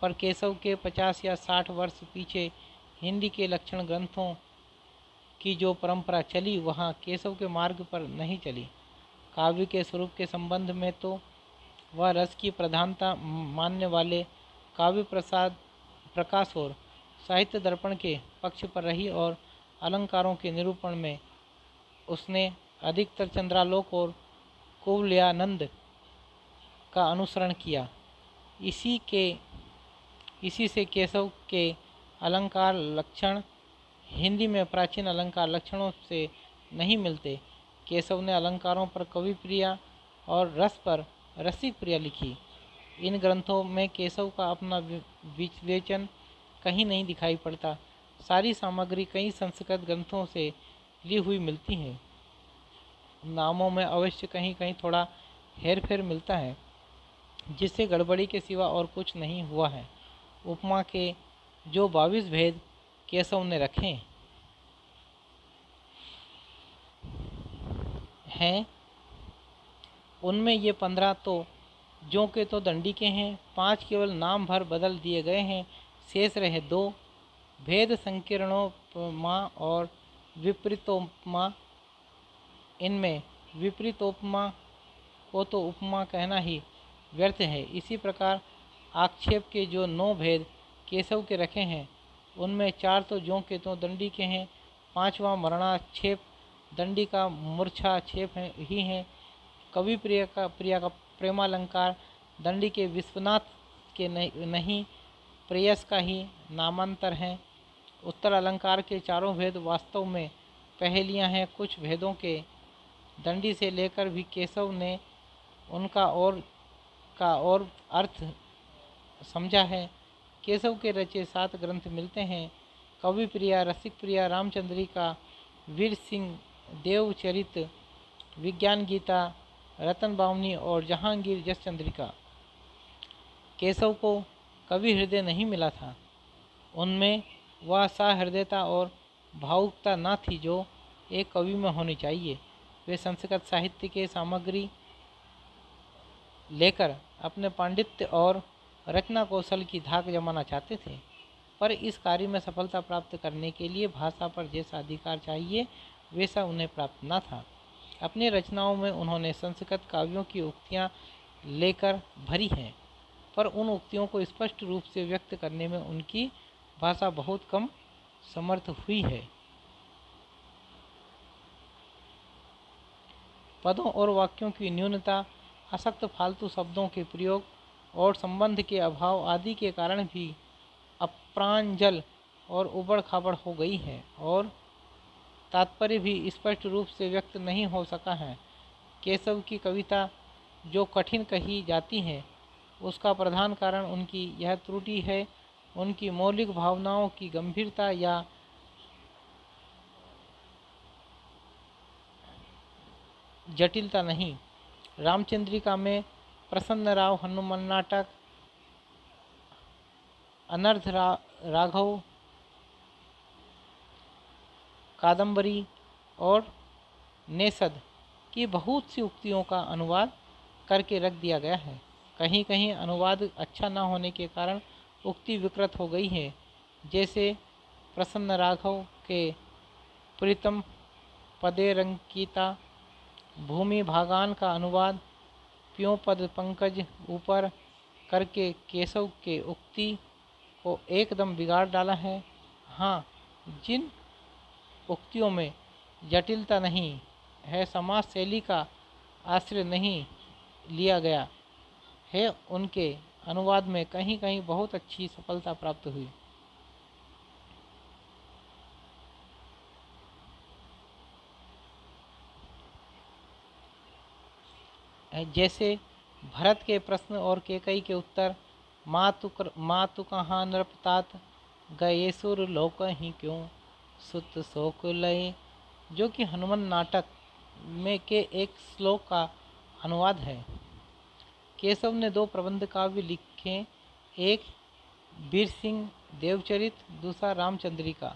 पर केशव के 50 या 60 वर्ष पीछे हिंदी के लक्षण ग्रंथों की जो परंपरा चली, वहाँ केशव के मार्ग पर नहीं चली। काव्य के स्वरूप के संबंध में तो वह रस की प्रधानता मानने वाले काव्य प्रकाश और साहित्य दर्पण के पक्ष पर रही, और अलंकारों के निरूपण में उसने अधिकतर चंद्रालोक और कुवलयानंद का अनुसरण किया। इसी से केशव के अलंकार लक्षण हिंदी में प्राचीन अलंकार लक्षणों से नहीं मिलते। केशव ने अलंकारों पर कवि प्रिया और रस पर रसिक प्रिया लिखी। इन ग्रंथों में केशव का अपना विवेचन कहीं नहीं दिखाई पड़ता। सारी सामग्री कई संस्कृत ग्रंथों से ली हुई मिलती है। नामों में अवश्य कहीं कहीं थोड़ा हेरफेर मिलता है, जिससे गड़बड़ी के सिवा और कुछ नहीं हुआ है। उपमा के जो 22 भेद केशव ने रखे हैं, उनमें ये 15 तो जो के तो दंडी के हैं, 5 केवल नाम भर बदल दिए गए हैं। शेष रहे 2 भेद संकीर्णोपमा और विपरीतोपमा। इनमें विपरीतोपमा को तो उपमा कहना ही व्यर्थ है। इसी प्रकार आक्षेप के जो 9 भेद केशव के रखे हैं, उनमें 4 तो ज्यों के तो दंडी के हैं, 5वां मरणाक्षेप दंडी का मूर्छाक्षेप ही है। कवि प्रिया का प्रेमालंकार दंडी के विश्वनाथ के नहीं, प्रेयस का ही नामांतर है। उत्तर अलंकार के 4 भेद वास्तव में पहेलियां हैं। कुछ भेदों के दंडी से लेकर भी केशव ने उनका और अर्थ समझा है। केशव के रचे 7 ग्रंथ मिलते हैं। कवि प्रिया, रसिक प्रिया, रामचंद्रिका, वीर सिंह, देवचरित, विज्ञान गीता, रतन बावनी और जहांगीर जस चंद्रिका। केशव को कवि हृदय नहीं मिला था। उनमें वह सहृदयता और भावुकता न थी जो एक कवि में होनी चाहिए। वे संस्कृत साहित्य के सामग्री लेकर अपने पांडित्य और रचना कौशल की धाक जमाना चाहते थे, पर इस कार्य में सफलता प्राप्त करने के लिए भाषा पर जैसा अधिकार चाहिए वैसा उन्हें प्राप्त न था। अपनी रचनाओं में उन्होंने संस्कृत काव्यों की उक्तियां लेकर भरी हैं, पर उन उक्तियों को स्पष्ट रूप से व्यक्त करने में उनकी भाषा बहुत कम समर्थ हुई है। पदों और वाक्यों की न्यूनता, असक्त फालतू शब्दों के प्रयोग और संबंध के अभाव आदि के कारण भी अप्रांजल और उबड़ खाबड़ हो गई है और तात्पर्य भी स्पष्ट रूप से व्यक्त नहीं हो सका है। केशव की कविता जो कठिन कही जाती है उसका प्रधान कारण उनकी यह त्रुटि है, उनकी मौलिक भावनाओं की गंभीरता या जटिलता नहीं। रामचंद्रिका में प्रसन्नराव हनुमान नाटक, अनर्थ राघव कादम्बरी और नेषद की बहुत सी उक्तियों का अनुवाद करके रख दिया गया है। कहीं कहीं अनुवाद अच्छा न होने के कारण उक्ति विकृत हो गई है, जैसे प्रसन्न राघव के प्रीतम पदे रंकिता भूमि भागान का अनुवाद प्यों पद पंकज ऊपर करके केशव के उक्ति को एकदम बिगाड़ डाला है। हाँ, जिन उक्तियों में जटिलता नहीं है, समाज शैली का आश्रय नहीं लिया गया है, उनके अनुवाद में कहीं कहीं बहुत अच्छी सफलता प्राप्त हुई। जैसे भरत के प्रश्न और केकई के उत्तर, मातु कहाँ नृपतात गए सुर लोक ही क्यों सुत शोक लय, जो कि हनुमान नाटक में के एक श्लोक का अनुवाद है। केशव ने 2 प्रबंध काव्य लिखे, एक वीर सिंह देवचरित, दूसरा रामचंद्रिका।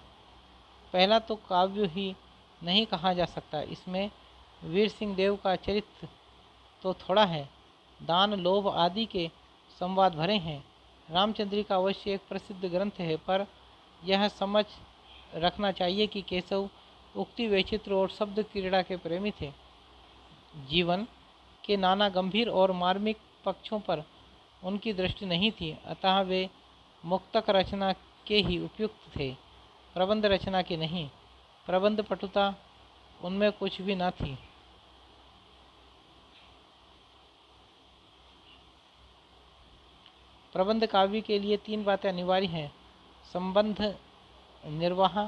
पहला तो काव्य ही नहीं कहा जा सकता, इसमें वीर सिंह देव का चरित्र तो थोड़ा है, दान लोभ आदि के संवाद भरे हैं। रामचंद्रिका अवश्य एक प्रसिद्ध ग्रंथ है, पर यह समझ रखना चाहिए कि केशव उक्ति वैचित्र और शब्द क्रीड़ा के प्रेमी थे। जीवन के नाना गंभीर और मार्मिक पक्षों पर उनकी दृष्टि नहीं थी, अतः वे मुक्तक रचना के ही उपयुक्त थे, प्रबंध रचना के नहीं। प्रबंध पटुता उनमें कुछ भी न थी। प्रबंध काव्य के लिए 3 बातें अनिवार्य हैं: संबंध निर्वाह,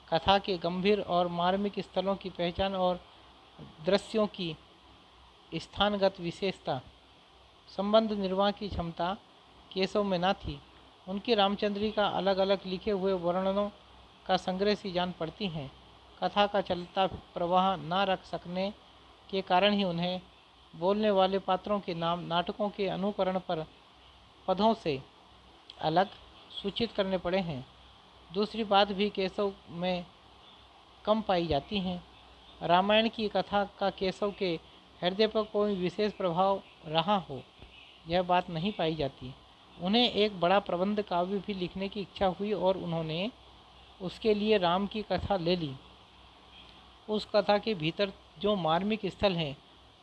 कथा के गंभीर और मार्मिक स्थलों की पहचान और दृश्यों की स्थानगत विशेषता। संबंध निर्वाह की क्षमता केशव में न थी। उनकी रामचंद्रिका अलग अलग लिखे हुए वर्णनों का संग्रह सी जान पड़ती हैं। कथा का चलता प्रवाह न रख सकने के कारण ही उन्हें बोलने वाले पात्रों के नाम नाटकों के अनुकरण पर पदों से अलग सूचित करने पड़े हैं। दूसरी बात भी केशव में कम पाई जाती है। रामायण की कथा का केशव के हृदय पर कोई विशेष प्रभाव रहा हो, यह बात नहीं पाई जाती। उन्हें एक बड़ा प्रबंध काव्य भी लिखने की इच्छा हुई और उन्होंने उसके लिए राम की कथा ले ली। उस कथा के भीतर जो मार्मिक स्थल हैं,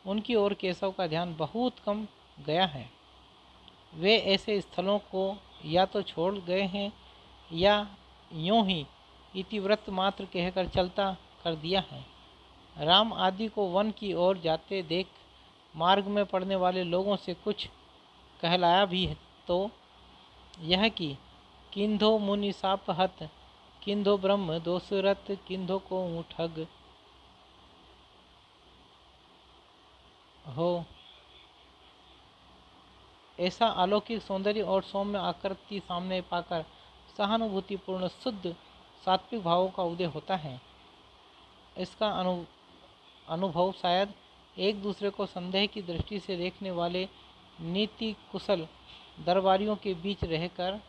उनकी ओर केशव का ध्यान बहुत कम गया है। वे ऐसे स्थलों को या तो छोड़ गए हैं या यूं ही इतिवृत्त मात्र कहकर चलता कर दिया है। राम आदि को वन की ओर जाते देख मार्ग में पड़ने वाले लोगों से कुछ कहलाया भी है, तो यह कि किंधो मुनि साप हत, किंधो ब्रह्म दोषरत, किंधो को ठग हो। ऐसा अलौकिक सौंदर्य और सौम्य आकृति सामने पाकर सहानुभूतिपूर्ण शुद्ध सात्विक भावों का उदय होता है। इसका अनुभव शायद एक दूसरे को संदेह की दृष्टि से देखने वाले नीति कुशल दरबारियों के बीच रहकर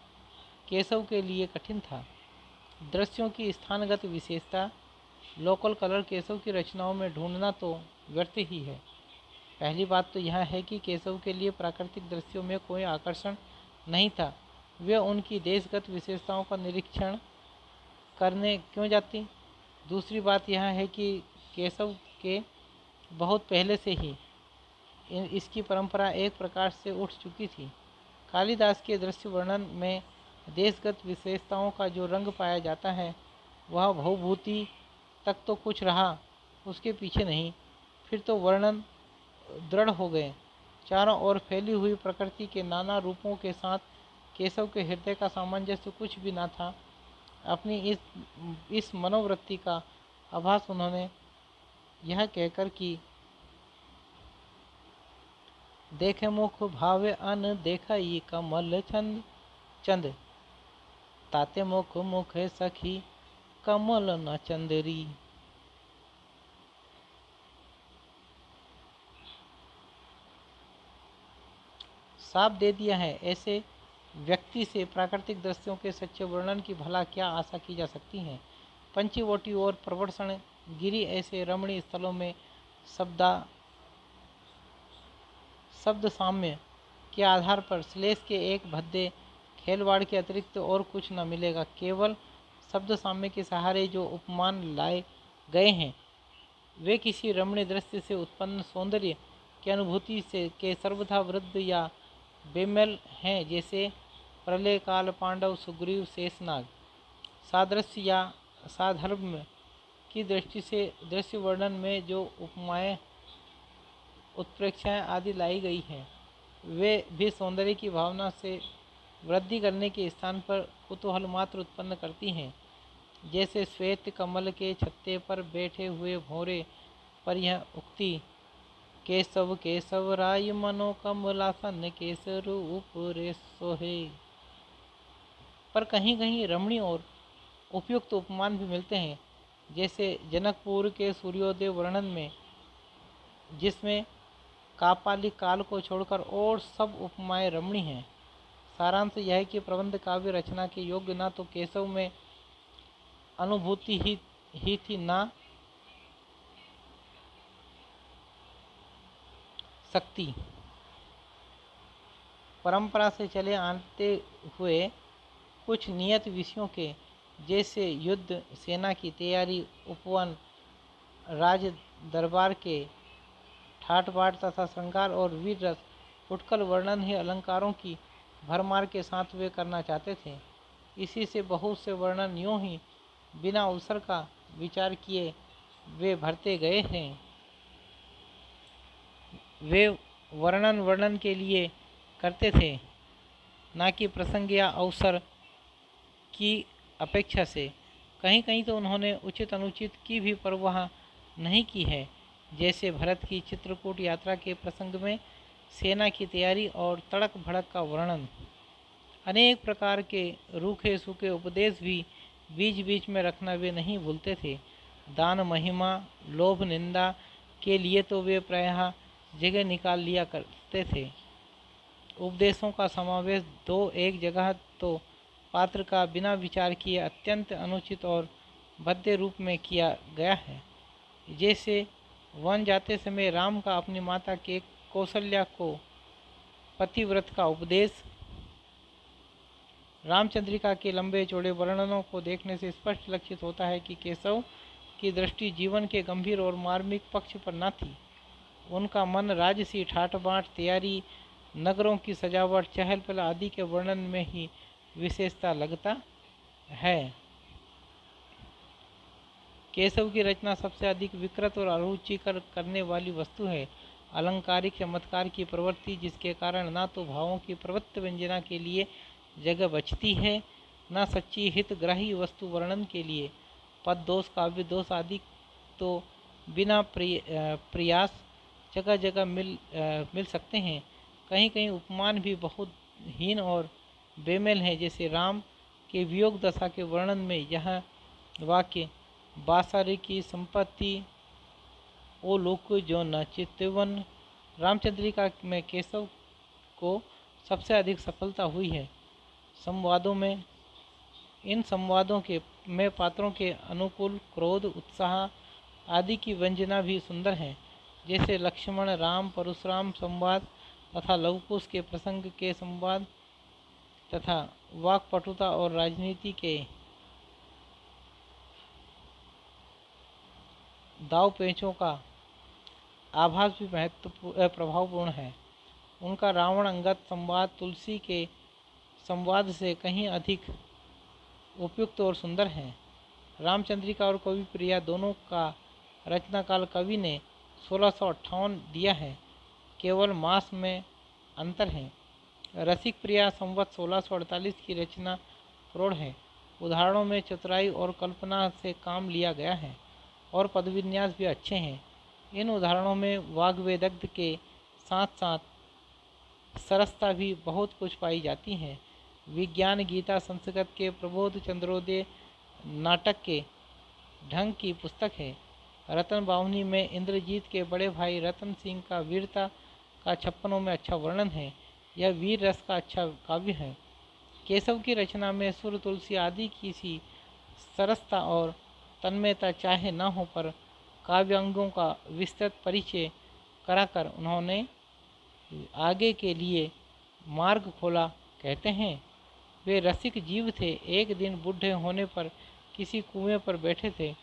केशव के लिए कठिन था। दृश्यों की स्थानगत विशेषता, लोकल कलर केशव की रचनाओं में ढूंढना तो व्यर्थ ही है। पहली बात तो यह है कि केशव के लिए प्राकृतिक दृश्यों में कोई आकर्षण नहीं था। वे उनकी देशगत विशेषताओं का निरीक्षण करने क्यों जाती। दूसरी बात यह है कि केशव के बहुत पहले से ही इसकी परंपरा एक प्रकार से उठ चुकी थी। कालिदास के दृश्य वर्णन में देशगत विशेषताओं का जो रंग पाया जाता है, वह भवभूति तक तो कुछ रहा, उसके पीछे नहीं। फिर तो वर्णन दृढ़ हो गए। चारों ओर फैली हुई प्रकृति के नाना रूपों के साथ केशव के हृदय का सामंजस्य कुछ भी न था। अपनी इस मनोवृत्ति का आभास उन्होंने यह कहकर कि देखे मुख भावे अन देखई कमल चंद चंद, ताते मुख मुखे सखी कमल न चंदरी। साफ दे दिया है, ऐसे व्यक्ति से प्राकृतिक दृश्यों के सच्चे वर्णन की भला क्या आशा की जा सकती है। पंचवटी और प्रवर्षण गिरी ऐसे रमणीय स्थलों में शब्द साम्य के आधार पर श्लेष के एक भद्दे खेलवाड़ के अतिरिक्त और कुछ न मिलेगा। केवल शब्द साम्य के सहारे जो उपमान लाए गए हैं वे किसी रमणीय दृश्य से उत्पन्न सौंदर्य की अनुभूति से के सर्वथा वृद्ध या बेमेल हैं, जैसे प्रलय काल पांडव सुग्रीव शेषनाग। सादृश्य या साधर्म की दृष्टि से दृश्य वर्णन में जो उपमाएं उत्प्रेक्षाएं आदि लाई गई हैं वे भी सौंदर्य की भावना से वृद्धि करने के स्थान पर कुतूहल मात्र उत्पन्न करती हैं। जैसे श्वेत कमल के छत्ते पर बैठे हुए भौरे पर यह उक्ति केशव केशव राय मनो कमलासन केसरूप रे सोहे पर कहीं कहीं रमणीय और उपयुक्त उपमान भी मिलते हैं। जैसे जनकपुर के सूर्योदय वर्णन में, जिसमें कापालिक काल को छोड़कर और सब उपमाएं रमणीय हैं। सारांश यह है कि प्रबंध काव्य रचना के योग्य न तो केशव में अनुभूति ही थी ना शक्ति। परंपरा से चले आते हुए कुछ नियत विषयों के जैसे युद्ध, सेना की तैयारी, उपवन, राज दरबार के ठाट बाट तथा श्रृंगार और वीर रस फुटकल वर्णन ही अलंकारों की भरमार के साथ वे करना चाहते थे। इसी से बहुत से वर्णन यूं ही बिना अवसर का विचार किए वे भरते गए हैं। वे वर्णन के लिए करते थे, ना कि प्रसंग या अवसर की अपेक्षा से। कहीं कहीं तो उन्होंने उचित अनुचित की भी परवाह नहीं की है। जैसे भरत की चित्रकूट यात्रा के प्रसंग में सेना की तैयारी और तड़क भड़क का वर्णन। अनेक प्रकार के रूखे सूखे उपदेश भी बीच बीच में रखना वे नहीं भूलते थे। दान, महिमा, लोभ, निंदा के लिए तो वे प्रायः जगह निकाल लिया करते थे। उपदेशों का समावेश दो एक जगह तो पात्र का बिना विचार किए अत्यंत अनुचित और भद्दे रूप में किया गया है। जैसे वन जाते समय राम का अपनी माता के कौशल्या को पतिव्रत का उपदेश। रामचंद्रिका के लंबे चौड़े वर्णनों को देखने से स्पष्ट लक्षित होता है कि केशव की दृष्टि जीवन के गंभीर और मार्मिक पक्ष पर न थी। उनका मन राजसी ठाट बाट, तैयारी, नगरों की सजावट, चहल पहल आदि के वर्णन में ही विशेषता लगता है। केशव की रचना सबसे अधिक विकृत और अरुचिकर करने वाली वस्तु है अलंकारिक चमत्कार की प्रवृत्ति, जिसके कारण न तो भावों की प्रवृत्त व्यंजना के लिए जगह बचती है, न सच्ची हितग्राही वस्तु वर्णन के लिए। पद दोष, काव्य दोष आदि तो बिना प्रयास जगह जगह मिल सकते हैं। कहीं कहीं उपमान भी बहुत हीन और बेमेल हैं। जैसे राम के वियोग दशा के वर्णन में यह वाक्य बासारी की संपत्ति ओ लोक जो न चितवन। रामचंद्रिका में केशव को सबसे अधिक सफलता हुई है संवादों में। इन संवादों के में पात्रों के अनुकूल क्रोध, उत्साह आदि की व्यंजना भी सुंदर है। जैसे लक्ष्मण राम परशुराम संवाद तथा लवकुश के प्रसंग के संवाद तथा वाक्पटुता और राजनीति के दाव पेचों का आभास भी प्रभावपूर्ण है। उनका रावण अंगद संवाद तुलसी के संवाद से कहीं अधिक उपयुक्त और सुंदर है। रामचंद्रिका और कवि प्रिया दोनों का रचना काल कवि ने 1658 दिया है। केवल मास में अंतर है। रसिक प्रिया संवत 1648 की रचना प्रौढ़ है। उदाहरणों में चतुराई और कल्पना से काम लिया गया है और पदविन्यास भी अच्छे हैं। इन उदाहरणों में वाग्वेदग्ध के साथ साथ सरसता भी बहुत कुछ पाई जाती है। विज्ञान गीता संस्कृत के प्रबोध चंद्रोदय नाटक के ढंग की पुस्तक है। रतन बावनी में इंद्रजीत के बड़े भाई रतन सिंह का वीरता का छप्पनों में अच्छा वर्णन है। यह वीर रस का अच्छा काव्य है। केशव की रचना में सुर तुलसी आदि की सी सरसता और तन्मयता चाहे न हो, पर काव्यांगों का विस्तृत परिचय कराकर उन्होंने आगे के लिए मार्ग खोला। कहते हैं वे रसिक जीव थे। एक दिन बूढ़े होने पर किसी कुएं पर बैठे थे।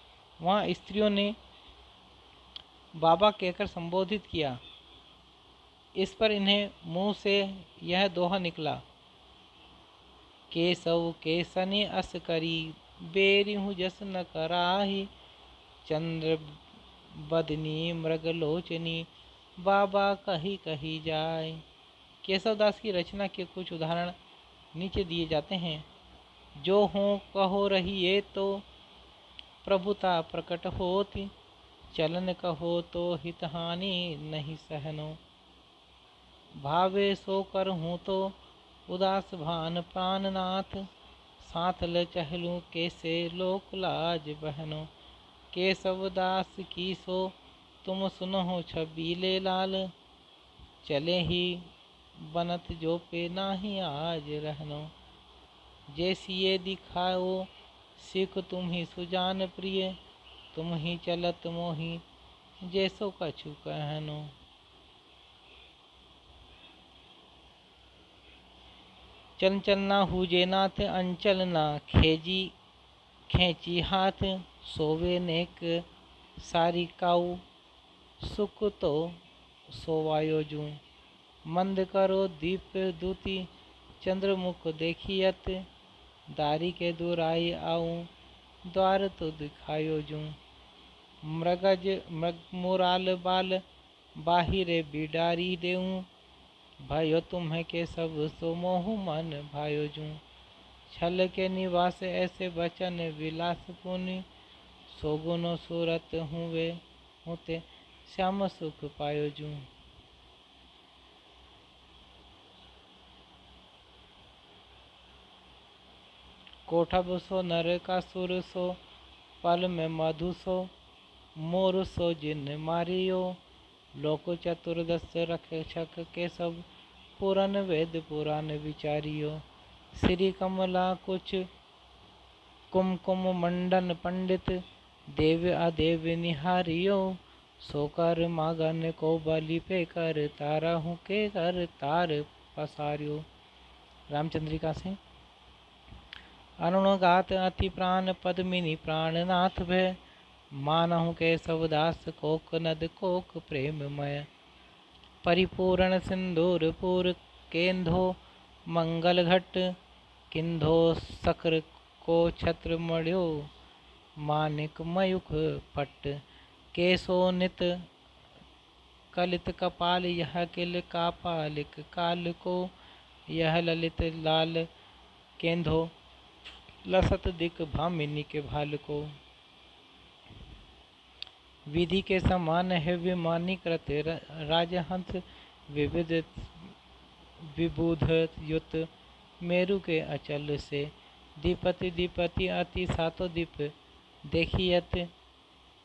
वहाँ स्त्रियों ने बाबा कहकर संबोधित किया। इस पर इन्हें मुंह से यह दोहा निकला, केशव केसने अस करी बेरिहु जस न कराही, चंद्र बदनी मृगलोचनी बाबा कही कही जाए। केशवदास की रचना के कुछ उदाहरण नीचे दिए जाते हैं। जो हो कहो रही ये तो प्रभुता प्रकट होती, चलन कहो तो हितहानि नहीं सहनो, भावे सो कर हूँ तो उदास भान प्राणनाथ, साथ ल चहलूँ कैसे लोक लाज बहनो। केशवदास की सो तुम सुनहो छबीले लाल, चले ही बनत जो पे नाही आज रहनो। जैसी ये दिखाओ सीख तुम ही सुजान प्रिय, तुम ही चलत मोही जैसो कछु कहनो। चंचल ना हुजे नाथ अंचल ना खेजी खेची हाथ, सोवे नेक सारी काऊ सुख तो सोवायो जूं। मंद करो दीप दूती चंद्रमुख देखियत, दारी के दूर आई आऊं द्वार तो दिखायो जूं। मृगज मुराल बाल बाहिरे बिडारी देऊं, भयो तुम्हें के सब सो मोह मन भायो जूं। छल के निवास ऐसे बचन विलास पुनि, सोगुनो सूरत हुए होते श्याम सुख पायो जूं। कोठब सो नर का सुर सो पल में मधु सो, मोर सो जिन मारियो, लोक चतुर्दश रक्षक के सब पुराण वेद पुराण विचारियो। श्री कमला कुछ कुमकुम मंडन पंडित, देव अदेव निहारियो, सोकर मागन को बलि पे कर तारा हूँ के कर तार पसारियो। रामचंद्रिका से अरुणगात अति प्राण पद्मिनी प्राणनाथ भय, मानहु के सबदास कोक नद कोक प्रेममय। परिपूर्ण सिंदूर पूर केंधो मंगल घट, किंधो सकर को छत्र मण्यो मानिक मयुख पट्ट। केसो नित कलित कपाल यह किल कापालिक काल को, यह ललित लाल केंधो लसत दिक भामिनी के भाल को। विधि के समान है विमानी कृत राजहंस, विविध विबुध युत मेरु के अचल से। दीपति दीपति अति सातो दीप देखियत,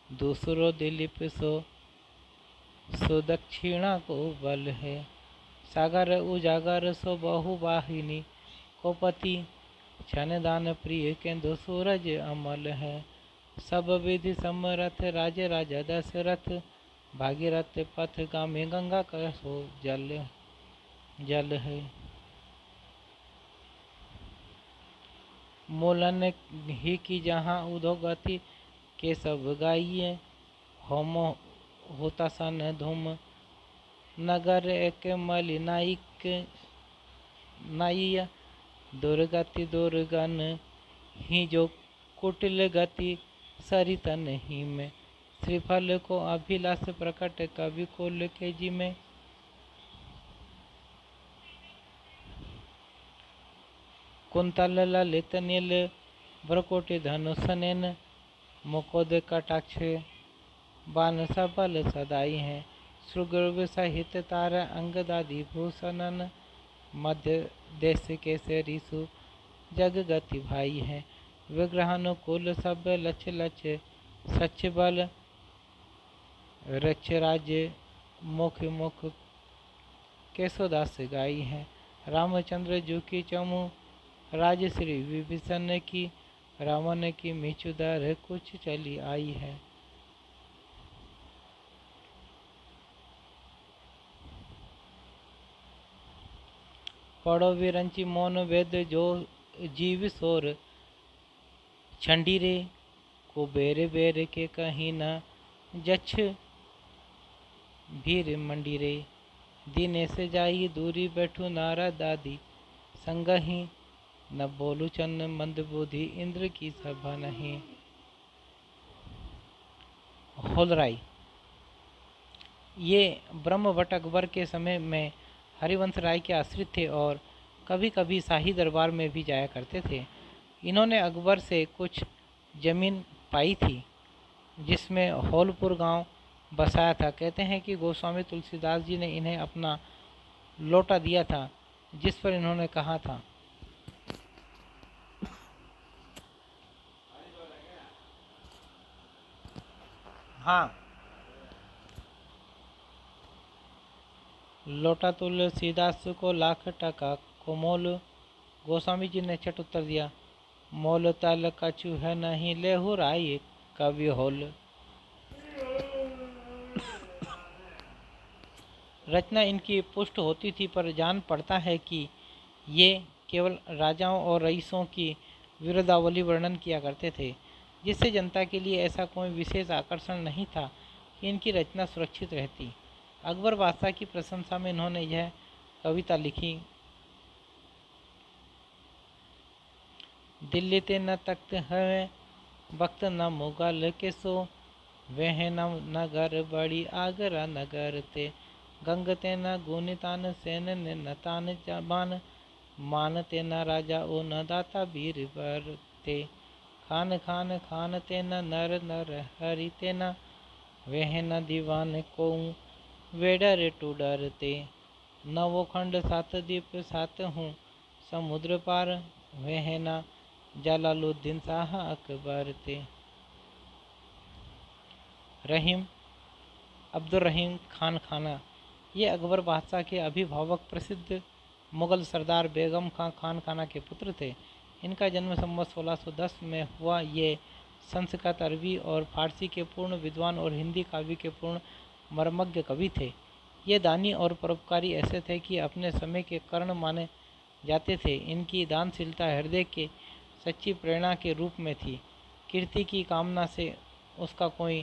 दूसरो दिलीप सो दक्षिणा को बल है। सागर उजागर सो बहुवाहिनी को पति, छन दान प्रिय केंदो सूरज अमल है। सब विधि समरथ राज राजा दशरथ, भागीरथ पथ गामी गंगा का सो जल है। मूलन ही की जहाँ उधोगति के सब गाइए, होम होता सन धूम नगर एक मलिनाइक नाइया। दुर्गति दुर्गन ही जो कुटिल गति सरितन ही में, श्रीफल को अभिलाष प्रकट कवि कुल के जी में। कुंतल ललित नील भ्रकुटि धनुषनेन मुकुद कटाक्ष बान सबल सदाई हैं। सुग्रीव सहित तार अंगदादि भूषणन मध्य देश के से ऋषु जग गति भाई हैं। विग्रहानुकूल सब लक्ष लक्ष सच बल रक्ष राज्य मुख मुख केशोदास गाई हैं। रामचंद्र जू की चमू राज श्री विभीषण की रावण की मिचुदर कुछ चली आई है। पढ़ो विरंची मौन वेद जो जीव सोर छंडीरे को बेरे बेरे के कहीं न जछ भीर मंडीरे। दीने से जाई दूरी बैठू नारा दादी संग ही न बोलू चन्न मंद बुद्धि इंद्र की सभा नहीं। होलराई ये ब्रह्मभट्ट अकबर के समय में हरिवंश राय के आश्रित थे और कभी कभी शाही दरबार में भी जाया करते थे। इन्होंने अकबर से कुछ जमीन पाई थी जिसमें होलपुर गांव बसाया था। कहते हैं कि गोस्वामी तुलसीदास जी ने इन्हें अपना लौटा दिया था, जिस पर इन्होंने कहा था, हाँ लौटा तुलसीदास को लाख टका को मोल। गोस्वामी जी ने चट उत्तर दिया, मोल तल कछु है नहीं लेहु राय कवि होल। रचना इनकी पुष्ट होती थी, पर जान पड़ता है कि ये केवल राजाओं और रईसों की विरोधावली वर्णन किया करते थे, जिससे जनता के लिए ऐसा कोई विशेष आकर्षण नहीं था कि इनकी रचना सुरक्षित रहती। अकबर बादशाह की प्रशंसा में इन्होंने यह कविता लिखी, दिल्ली ते न तख्त है वक्त न मुगल के सो वह न नगर बड़ी आगरा नगर ते गंग ते न गुनितान सेन ने न तान जबान मान ते न राजा ओ न दाता बीर बर ते खान खान खान ते न नर नर हरि ते न वह न दीवान को वेडर टू डरते नवो खंड सात दीप सात हूँ समुद्र पार वह न जलालुद्दीन शाह अकबर थे। रहीम अब्दुल रहीम खान खाना ये अकबर बादशाह के अभिभावक प्रसिद्ध मुगल सरदार बेगम खान खाना के पुत्र थे। इनका जन्म संवत 1610 में हुआ। ये संस्कृत, अरबी और फारसी के पूर्ण विद्वान और हिंदी काव्य के पूर्ण मर्मज्ञ कवि थे। ये दानी और परोपकारी ऐसे थे कि अपने समय के कर्ण माने जाते थे। इनकी दानशीलता हृदय के सच्ची प्रेरणा के रूप में थी। कीर्ति की कामना से उसका कोई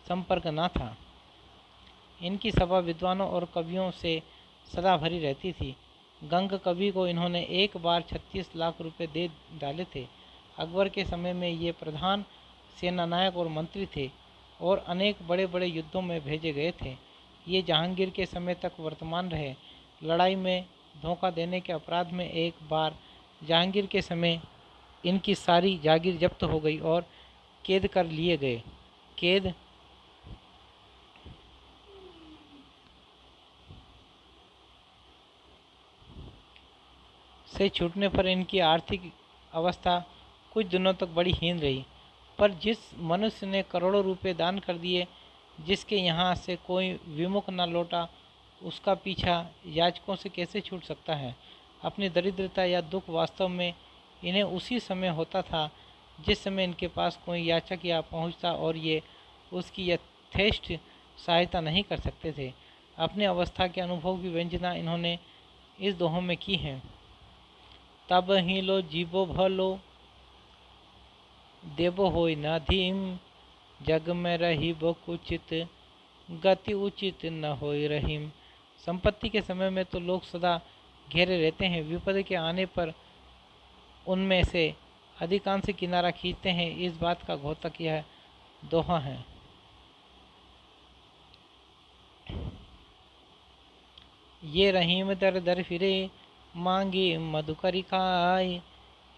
संपर्क न था। इनकी सभा विद्वानों और कवियों से सदा भरी रहती थी। गंग कवि को इन्होंने एक बार 36 लाख रुपए दे डाले थे। अकबर के समय में ये प्रधान सेनानायक और मंत्री थे और अनेक बड़े बड़े युद्धों में भेजे गए थे। ये जहांगीर के समय तक वर्तमान रहे। लड़ाई में धोखा देने के अपराध में एक बार जहांगीर के समय इनकी सारी जागीर जब्त हो गई और कैद कर लिए गए। कैद से छूटने पर इनकी आर्थिक अवस्था कुछ दिनों तक बड़ी हीन रही, पर जिस मनुष्य ने करोड़ों रुपए दान कर दिए, जिसके यहाँ से कोई विमुख न लौटा, उसका पीछा याचकों से कैसे छूट सकता है। अपनी दरिद्रता या दुख वास्तव में इन्हें उसी समय होता था जिस समय इनके पास कोई याचक या पहुँचता और ये उसकी यथेष्ट सहायता नहीं कर सकते थे। अपनी अवस्था के अनुभव की व्यंजना इन्होंने इस दोहों में की है। तब ही लो जीवो भलो देवो होय न धीम जग में रही बो कुचित गति उचित न होय रहीम। संपत्ति के समय में तो लोग सदा घेरे रहते हैं, विपद के आने पर उनमें से अधिकांश किनारा खींचते हैं। इस बात का घोतक यह दोहा है। ये रहीम दर दर फिरे, मांगे मधुकरी खाए,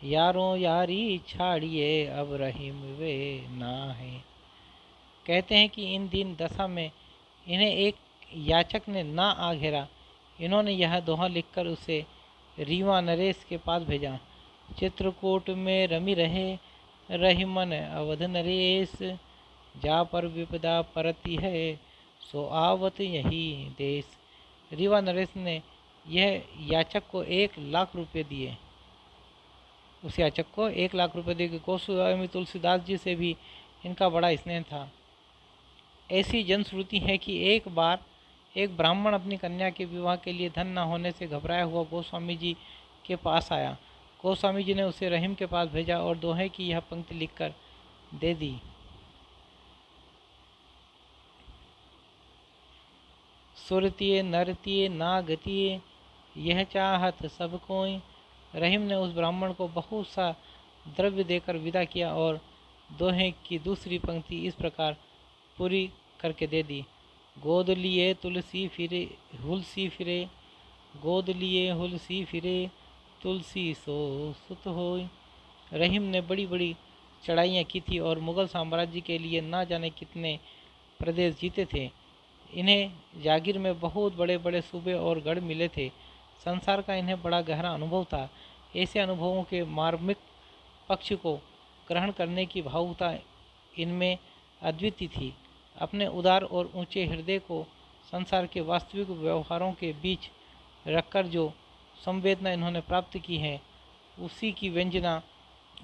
यारों यारी छाड़िए अब रहीम वे ना है। कहते हैं कि इन दिन दशा में इन्हें एक याचक ने ना आ घेरा। इन्होंने यह दोहा लिखकर उसे रीवा नरेश के पास भेजा। चित्रकूट में रमी रहे, रहीमन अवध नरेश, जा पर विपदा परती है, सो आवत यही देश। रीवा नरेश ने यह याचक को 1 लाख रुपये दिए। उस याचक को 1 लाख रुपये दिए। गोस्वामी तुलसीदास जी से भी इनका बड़ा स्नेह था। ऐसी जनश्रुति है कि एक बार एक ब्राह्मण अपनी कन्या के विवाह के लिए धन न होने से घबराया हुआ गोस्वामी जी के पास आया। गोस्वामी जी ने उसे रहीम के पास भेजा और दोहे की यह पंक्ति लिखकर दे दी। सुरतिये नरतिये नागतिये, यह चाहत सब कोई। रहीम ने उस ब्राह्मण को बहुत सा द्रव्य देकर विदा किया और दोहे की दूसरी पंक्ति इस प्रकार पूरी करके दे दी। गोद लिए तुलसी फिरे हुलसी फिरे, गोद लिए हुलसी फिरे, तुलसी सो सुत होय। रहीम ने बड़ी बड़ी चढ़ाइयाँ की थी और मुग़ल साम्राज्य के लिए ना जाने कितने प्रदेश जीते थे। इन्हें जागीर में बहुत बड़े बड़े सूबे और गढ़ मिले थे। संसार का इन्हें बड़ा गहरा अनुभव था। ऐसे अनुभवों के मार्मिक पक्ष को ग्रहण करने की भावुकता इनमें अद्वितीय थी। अपने उदार और ऊंचे हृदय को संसार के वास्तविक व्यवहारों के बीच रखकर जो संवेदना इन्होंने प्राप्त की है, उसी की व्यंजना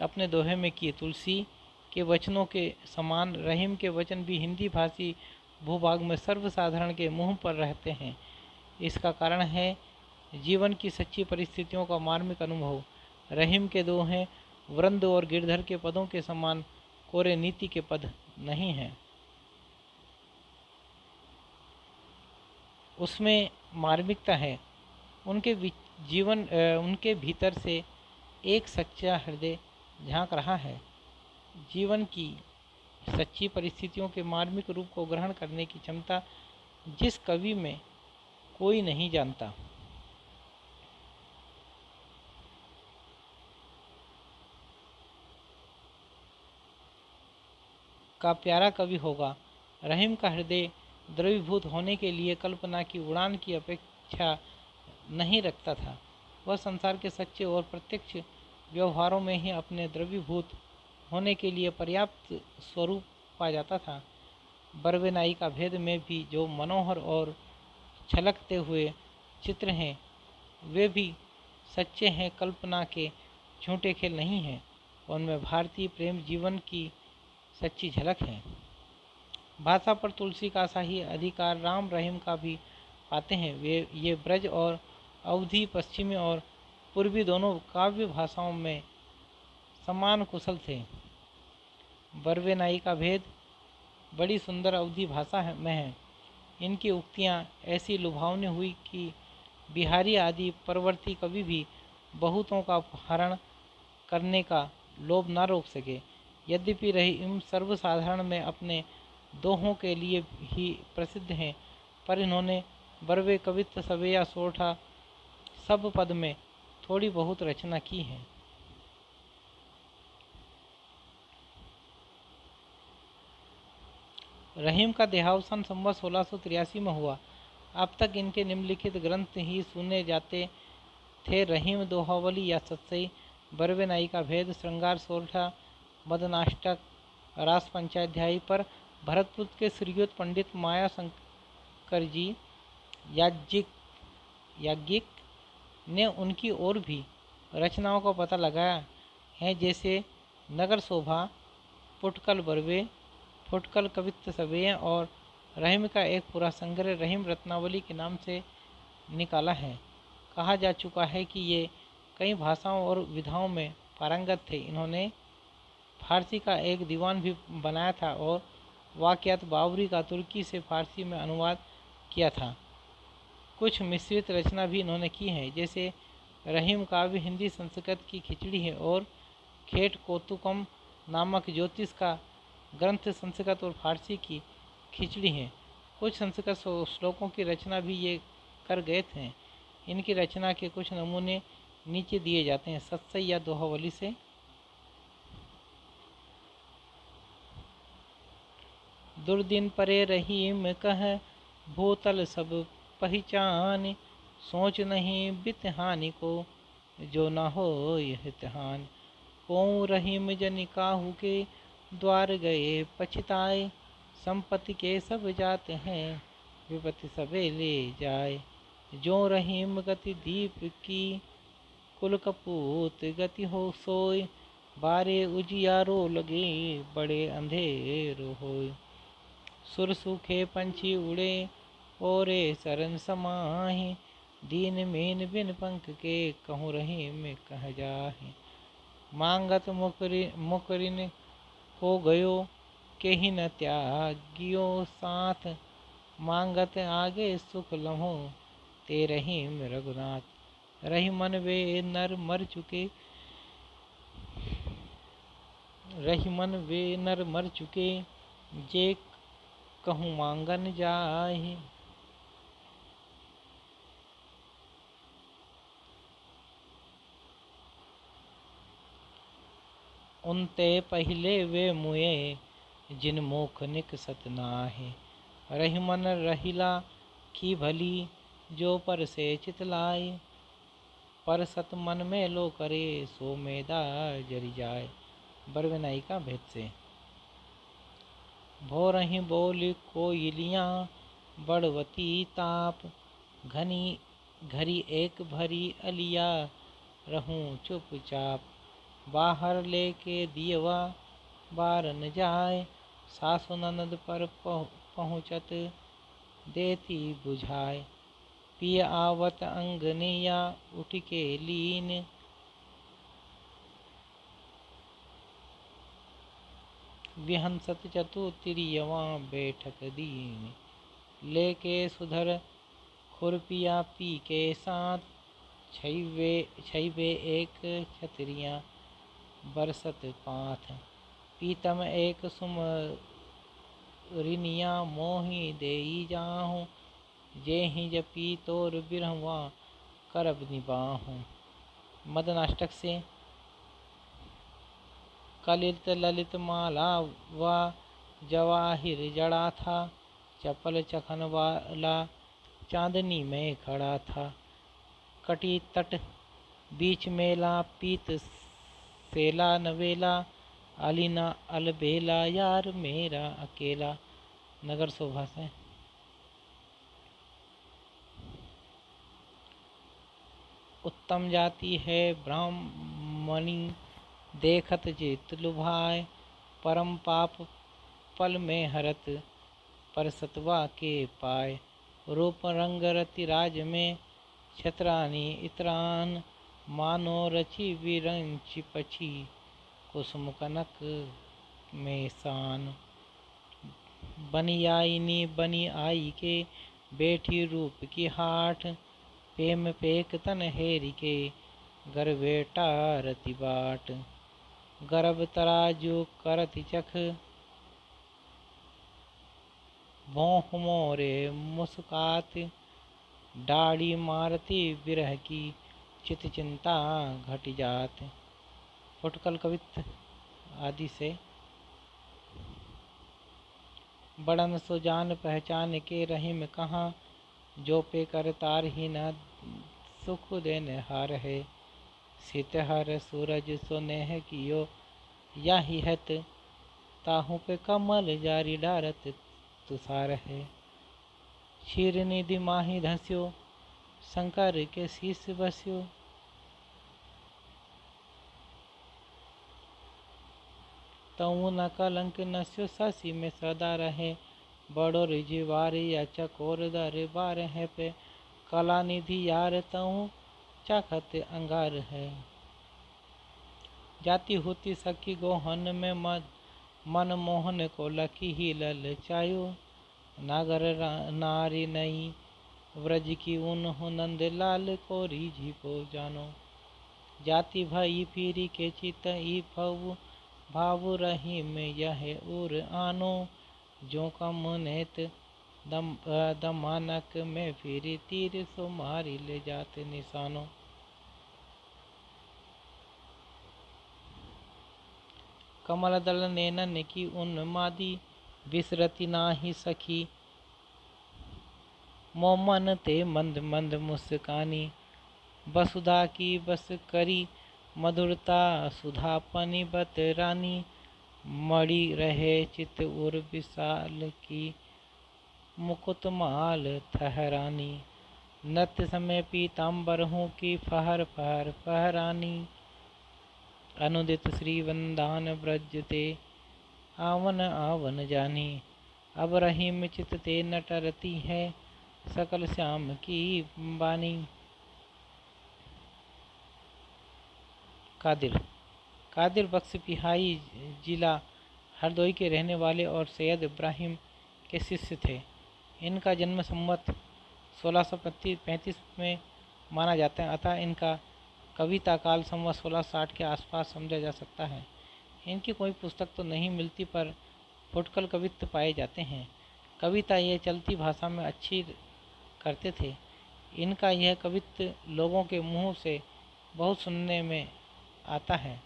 अपने दोहे में की। तुलसी के वचनों के समान रहीम के वचन भी हिंदी भाषी भूभाग में सर्वसाधारण के मुंह पर रहते हैं। इसका कारण है जीवन की सच्ची परिस्थितियों का मार्मिक अनुभव। रहीम के दोहे वृंद और गिरधर के पदों के समान कोरे नीति के पद नहीं हैं। उसमें मार्मिकता है। उनके भीतर से एक सच्चा हृदय झांक रहा है। जीवन की सच्ची परिस्थितियों के मार्मिक रूप को ग्रहण करने की क्षमता जिस कवि में कोई नहीं जानता। का प्यारा कवि होगा। रहीम का हृदय द्रवीभूत होने के लिए कल्पना की उड़ान की अपेक्षा नहीं रखता था। वह संसार के सच्चे और प्रत्यक्ष व्यवहारों में ही अपने द्रवीभूत होने के लिए पर्याप्त स्वरूप पा जाता था। बरवे नाई का भेद में भी जो मनोहर और छलकते हुए चित्र हैं, वे भी सच्चे हैं, कल्पना के झूठे खेल नहीं हैं। उनमें भारतीय प्रेम जीवन की सच्ची झलक है। भाषा पर तुलसी का शाही अधिकार राम रहीम का भी पाते हैं। ये ब्रज और अवधी, पश्चिमी और पूर्वी दोनों काव्य भाषाओं में समान कुशल थे। बरवे नाई का भेद बड़ी सुंदर अवधी भाषा में है। इनकी उक्तियाँ ऐसी लुभावनी हुई कि बिहारी आदि परवर्ती कवि भी बहुतों का हरण करने का लोभ न रोक सके। यद्यपि रहीम सर्वसाधारण में अपने दोहों के लिए ही प्रसिद्ध हैं, पर इन्होंने बरवे, कवित्त, सवेया, सोरठा सब पद में थोड़ी बहुत रचना की है। रहीम का देहावसान संवत 1683 में हुआ। अब तक इनके निम्नलिखित ग्रंथ ही सुने जाते थे। रहीम दोहावली या सत्सई, बरवे नाई का भेद, श्रृंगार, सोरठा, मदनाष्टक, रास पंचाध्यायी पर भरतपुर के श्रीयुत पंडित माया शंकर जी याज्ञिक ने उनकी और भी रचनाओं का पता लगाया है, जैसे नगर शोभा, पुटकल बरवे, फुटकल, कवित्त सवेय और रहीम का एक पूरा संग्रह रहीम रत्नावली के नाम से निकाला है। कहा जा चुका है कि ये कई भाषाओं और विधाओं में पारंगत थे। इन्होंने फारसी का एक दीवान भी बनाया था और वाक़यात बावरी का तुर्की से फारसी में अनुवाद किया था। कुछ मिश्रित रचना भी इन्होंने की है, जैसे रहीम काव्य हिंदी संस्कृत की खिचड़ी है और खेट कोतुकम नामक ज्योतिष का ग्रंथ संस्कृत और फारसी की खिचड़ी है। कुछ संस्कृत श्लोकों की रचना भी ये कर गए थे। इनकी रचना के कुछ नमूने नीचे दिए जाते हैं। सत्सई या दोहावली से दुर्दिन परे रहीम कह भूतल सब पहचान, सोच नहीं बित हानि को जो न हो यह तहान। कों रहीम जन काहू के द्वार गए पछताए, संपत्ति के सब जाते हैं विपत्ति सबे ले जाए। जो रहीम गति दीप की कुल कपूत गति हो सोय, बारे उजियारो लगे बड़े अंधेरो होय। सुर सूखे पंछी उड़े ओरे शरण समाहि, दीन मीन बिन पंख के कहूँ रहीम कह जाहि। मांगत मुकरिन हो गयो केहि न त्यागियो साथ, मांगत आगे सुख लम्हो ते रहीम रघुनाथ। रहीमन वे नर मर चुके, रहीमन वे नर मर चुके जे कहूँ मांगन जाहि। उनते पहले वे मुए जिन मुख निकसत नाहि, रहीमन रहिला की भली जो पर से चितलाए, पर सत मन में लो करे सो मेदा जरि जाए। बरविनाई का भेद से। भोरहि बोली कोयलियाँ बड़वती ताप, घनी घरी एक भरी अलिया रहूं चुपचाप। बाहर लेके दियवा बार न जाए, सासु ननद पर पहुँचत देती बुझाए। पिय आवत अंगनिया उठ के लीन, विहंसत चतु तिरियवा बैठक दीन। लेके सुधर खुरपिया पी के साथ, छैवे एक छतरियाँ बरसत पाथ। पीतम एक सुमरिनिया मोहि देई जाहूँ, जेहि जपी तोर बिरहवा करब निबाहूँ। मदनाष्टक से। कलित ललित माला वा जवाहिर जड़ा था, चपल चखन वाला चांदनी में खड़ा था। कटी तट बीच मेला पीत सेला नवेला, अलीना अलबेला यार मेरा अकेला। नगर शोभा से। उत्तम जाति है ब्राह्मणी देखत चित लुभाए, परम पाप पल में हरत पर सतवा के पाए। रूप रंग रति राज में छत्रानी इतरान, मानो रचि विरंचि पछी कुसुम कनक में सान। बनियाइनी बनी आई के बैठी रूप की हाट, प्रेम पेक तन हेरि के गर्वेटा रति बाट। गर्भ तराजू करति चख भोह मोरे मुस्कात, डाड़ी मारती विरह की चित चिंता घट जात। फुटकल कवित्त आदि से। बड़न सो जान पहचान के रहीम कहाँ, जो पे कर तार ही न सुख देने हार है। सितहर सूरज सो नेह कियो याहि हत, ताहू पे कमल जारी डारत तुषार है। क्षीर निधि माही धस्यो शंकर के शीस बस्यो, तऊ न कलंक नस्यो शशि में सदा रहे। बड़ो रिझवार या चकोर दर बार है पे, कला निधि यार तऊ चाखत अंगार है। जाति होती सखी गोहन में मन मोहन को लखी ही ललचायो। नागर नारी नई व्रज की उन्हों नंद लाल को रीझी को जानो। जाति भई फिरी के चित ई भाव रही में यह उर आनो, जो कम नेत दमानक में फिर तीर सो मारी ले जाते निशानों। कमल दल नैनन की उन्मादी विसरती नाही सखी, मोमन ते मंद मंद मुस्कानी। वसुधा की बस करी मधुरता सुधापनि बत रानी, मड़ी रहे चित उर विशाल की मुकुट माल ठहरानी। नृत्य समय पीताम्बर हूँ की फहर फहर फहरानी, अनुदित श्री वंदान ब्रज ते आवन आवन जानी। अब रहीम चित ते नटरती है सकल श्याम की बानी। कादिर बख्श पिहाई जिला हरदोई के रहने वाले और सैयद इब्राहिम के शिष्य थे। इनका जन्म संवत 1635 में माना जाता है, अतः इनका कविता काल संवत 1660 के आसपास समझा जा सकता है। इनकी कोई पुस्तक तो नहीं मिलती, पर फुटकल कवित्व पाए जाते हैं। कविता यह चलती भाषा में अच्छी करते थे। इनका यह कवित्व लोगों के मुंह से बहुत सुनने में आता है।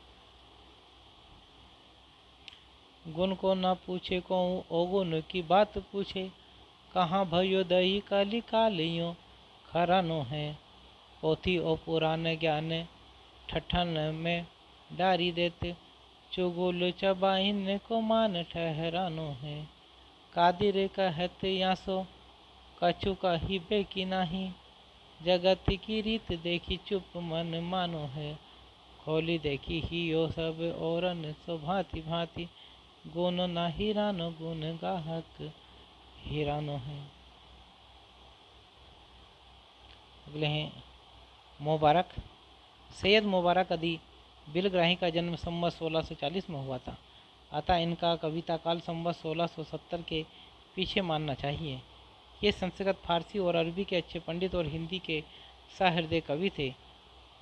गुण को न पूछे को ओगुन की बात पूछे, कहाँ भयो दही काली कालियों खरानो है। पोथी ओ पुराण ज्ञान ठठन में डारी देते, चुगुल चबाइन को मान ठहरानो है। कादिर कहत यासो कछु कही बेकी नाही, जगत की रीत देखी चुप मन मानो है। खोली देखी ही यो सब औरन सो भांति भांति, गुण न हिरानो गुण गाहक हिरानो है। अगले हैं मुबारक। सैयद मुबारक अदी बिलग्राही का जन्म संवत 1640 में हुआ था, अतः इनका कविता काल संवत 1670 के पीछे मानना चाहिए। ये संस्कृत, फारसी और अरबी के अच्छे पंडित और हिंदी के सहृदय कवि थे।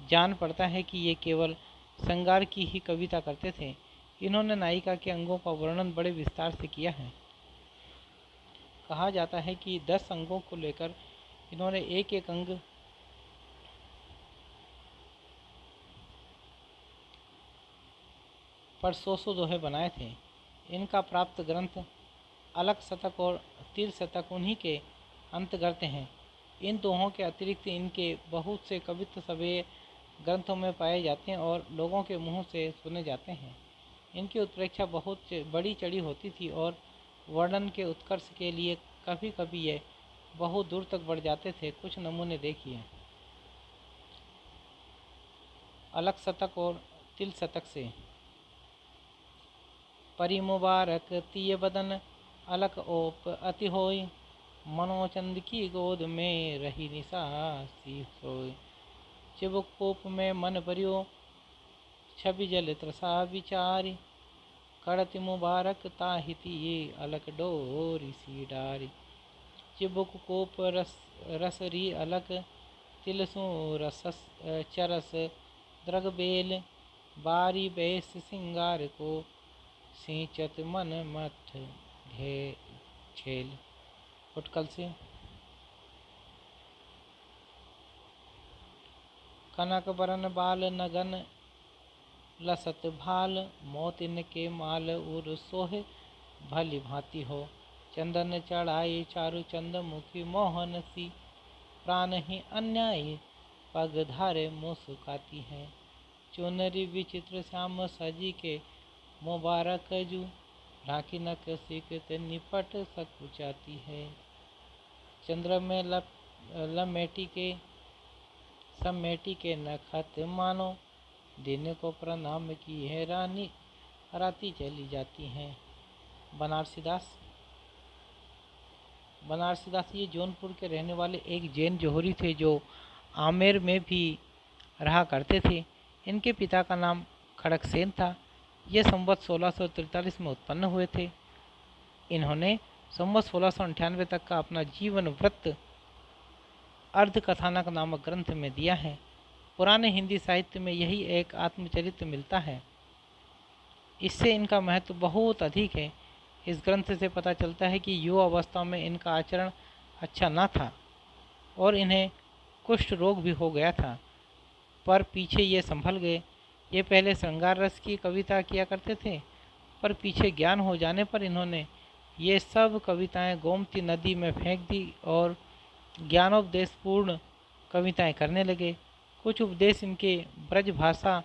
जान पड़ता है कि ये केवल श्रृंगार की ही कविता करते थे। इन्होंने नायिका के अंगों का वर्णन बड़े विस्तार से किया है। कहा जाता है कि 10 अंगों को लेकर इन्होंने एक एक अंग पर 100 दोहे बनाए थे। इनका प्राप्त ग्रंथ अलग शतक और तीर शतक उन्हीं के अंतर्गत हैं। इन दोहों के अतिरिक्त इनके बहुत से कवित्व सवें ग्रंथों में पाए जाते हैं और लोगों के मुंह से सुने जाते हैं। इनकी उत्प्रेक्षा बहुत बड़ी चढ़ी होती थी और वर्णन के उत्कर्ष के लिए कभी कभी ये बहुत दूर तक बढ़ जाते थे। कुछ नमूने देखिए। अलग शतक और तिल शतक से। परी मुबारक तीय बदन अलक ओप अति होय, मनोचंद की गोद में रही निशासी सोय। चिबुक कोप में मन भरियो छवि जल त्रसा विचारी, कड़ति मुबारक ताहिति ये अलक डोरी सी डारी। चिबुक कोप रसरी अलक तिलसु रसस चरस द्रग बेल, बारी बेस सिंगार को सिंचत मन मठ घे छेल। फुटकल से। कनक बरन बाल नगन लसत भाल, मोतिन के माल उर सोहे भली भांति हो। चंदन चढ़ाए चारु चंद मुखी मोहन सी, प्राण ही अन्याय पग धारे मुस्काती है। चुनरी विचित्र श्याम सजी के मुबारक जू, ढाकी नक सिकत निपट सकुचाती है। चंद्र में लमेटी के समेटी के नखत मानो, दिन को प्रणाम की है रानी राती चली जाती हैं। बनारसी दास ये जौनपुर के रहने वाले एक जैन जोहरी थे जो आमेर में भी रहा करते थे। इनके पिता का नाम खड़गसेन था। ये संवत 1643 में उत्पन्न हुए थे। इन्होंने संवत 1698 तक का अपना जीवन वृत्त अर्धकथानक नामक ग्रंथ में दिया है। पुराने हिंदी साहित्य में यही एक आत्मचरित्र मिलता है। इससे इनका महत्व बहुत अधिक है। इस ग्रंथ से पता चलता है कि युवा अवस्था में इनका आचरण अच्छा न था और इन्हें कुष्ठ रोग भी हो गया था, पर पीछे ये संभल गए। ये पहले श्रृंगार रस की कविता किया करते थे, पर पीछे ज्ञान हो जाने पर इन्होंने ये सब कविताएं गोमती नदी में फेंक दी और ज्ञानोपदेशपूर्ण कविताएं करने लगे। कुछ उपदेश इनके ब्रज भाषा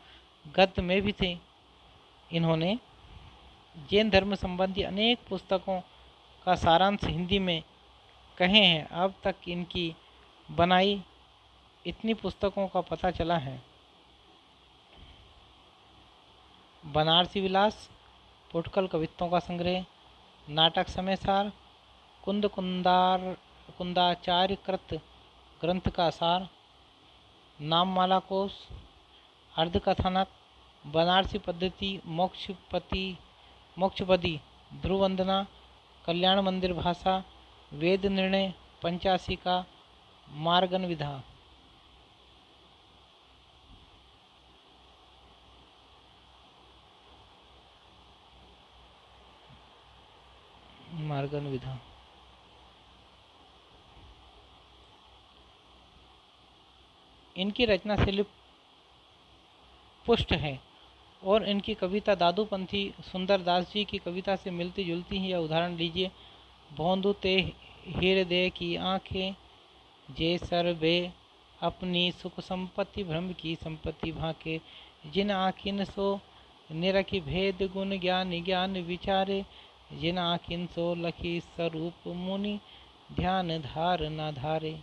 गद्य में भी थे। इन्होंने जैन धर्म संबंधी अनेक पुस्तकों का सारांश हिंदी में कहे हैं। अब तक इनकी बनाई इतनी पुस्तकों का पता चला है। बनारसी विलास, पुटकल कवित्तों का संग्रह, नाटक समय सार, कुंदाचार्य कृत ग्रंथ का सार, नाममाला कोश, अर्धकथानक, बनारसी पद्धति, मोक्षपदी, ध्रुव वंदना, कल्याण मंदिर भाषा, वेद निर्णय, पंचासी का मार्गन विधा। मार्गन विधा इनकी रचना शैली पुष्ट है और इनकी कविता दादूपंथी सुंदरदास जी की कविता से मिलती जुलती है। यह उदाहरण लीजिए। भौंदू ते हृदय की आंखें, जे सर्वे अपनी सुख संपत्ति भ्रम की संपत्ति भाके, जिन आखिन सो निरखी भेद गुण ज्ञान ज्ञान विचारे, जिन आखिन सो लखी स्वरूप मुनि ध्यान धार ना धारे।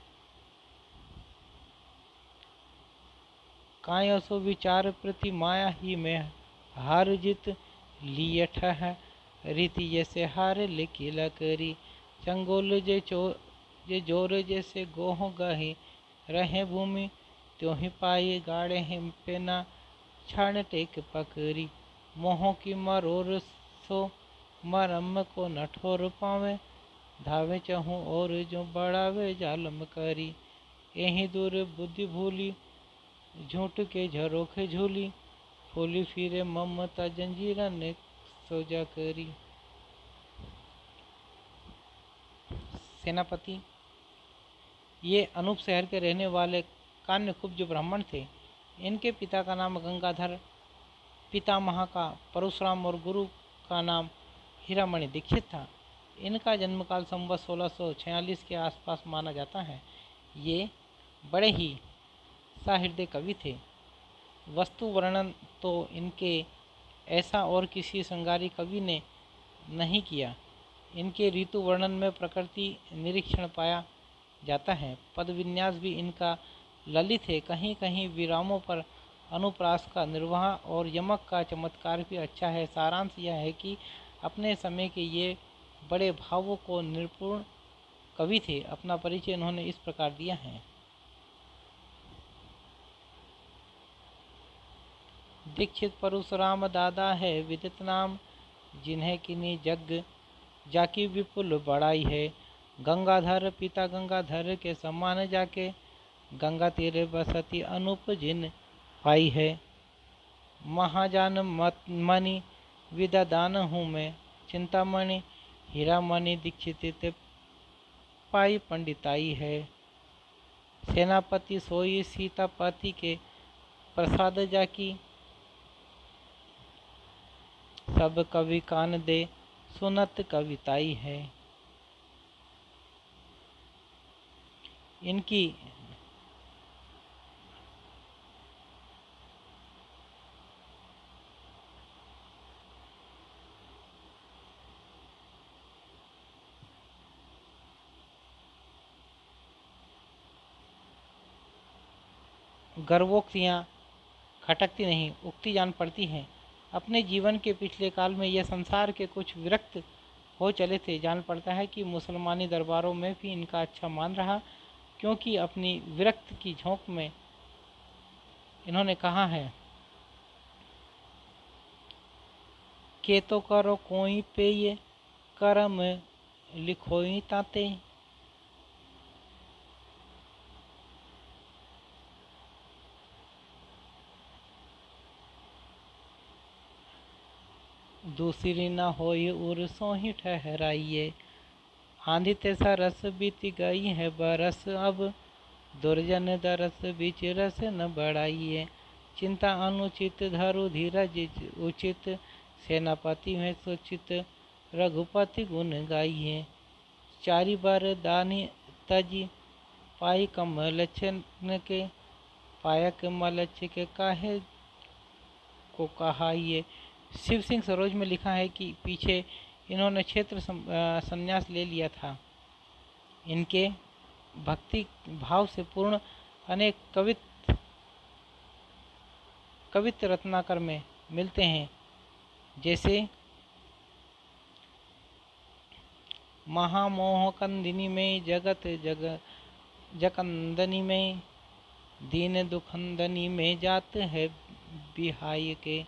कायो सो विचार प्रति माया ही में हार जित लियठ है, रीति जैसे हार लिखी लकरी, चंगोल जे जोर जैसे गोह गहे, रहे भूमि त्यों ही पाए गाड़े हिम पे ना छाण टेक पकड़ी, मोहों की मरोर सो मरम को नठोर पावे, धावे चहूँ और जो बढ़ावे जालम करी, यही दूर बुद्धि भूली झूठ के झरोखे झूली, फूली फिरे ममता जंजीरा ने सोजा करी। सेनापति, ये अनूप शहर के रहने वाले कान्यकुब्ज ब्राह्मण थे। इनके पिता का नाम गंगाधर, पितामह का परशुराम और गुरु का नाम हीरामणि दीक्षित था। इनका जन्मकाल संवत 1646 के आसपास माना जाता है। ये बड़े ही सहृदय कवि थे। वस्तु वर्णन तो इनके ऐसा और किसी श्रृंगारी कवि ने नहीं किया। इनके ऋतु वर्णन में प्रकृति निरीक्षण पाया जाता है। पद विन्यास भी इनका ललित है। कहीं कहीं विरामों पर अनुप्रास का निर्वाह और यमक का चमत्कार भी अच्छा है। सारांश यह है कि अपने समय के ये बड़े भावों को निपुण कवि थे। अपना परिचय इन्होंने इस प्रकार दिया है। दीक्षित परशुराम दादा है विदित नाम, जिन्हें किन्हीं जग जाकी विपुल बड़ाई है, गंगाधर पिता गंगाधर के समान जाके, गंगा तीरे बसती अनूप जिन पाई है, महाजान मणि विदा दान हूँ मैं, चिंतामणि हीरामणि दीक्षित पाई पंडिताई है, सेनापति सोई सीतापति के प्रसाद जाकी, सब कवि कान दे सुनत कविताई है। इनकी गर्वोक्तियाँ खटकती नहीं, उक्ति जान पड़ती हैं। अपने जीवन के पिछले काल में यह संसार के कुछ विरक्त हो चले थे। जान पड़ता है कि मुसलमानी दरबारों में भी इनका अच्छा मान रहा, क्योंकि अपनी विरक्त की झोंक में इन्होंने कहा है के तो करो कोई पे ये कर्म लिखोई ताते, दूसरी न होई उर सोही ठहराइए। आंधी तैसा रस बीत गई है बरस, अब दुर्जन दरस बीच रस न बढ़ाइए। चिंता अनुचित धरु धीरज उचित, सेनापति में सुचित रघुपति गुण गाइए। चारि बार दानी तजी पाई कमलचन के, पायक मलच के काहे को कहाइए। शिव सिंह सरोज में लिखा है कि पीछे इन्होंने क्षेत्र संन्यास ले लिया था। इनके भक्ति भाव से पूर्ण अनेक कवित्त रत्नाकर में मिलते हैं, जैसे महामोह कंदिनी में, जगत जकंदनी में, दीन दुखंदनी में, जात है बिहाई के।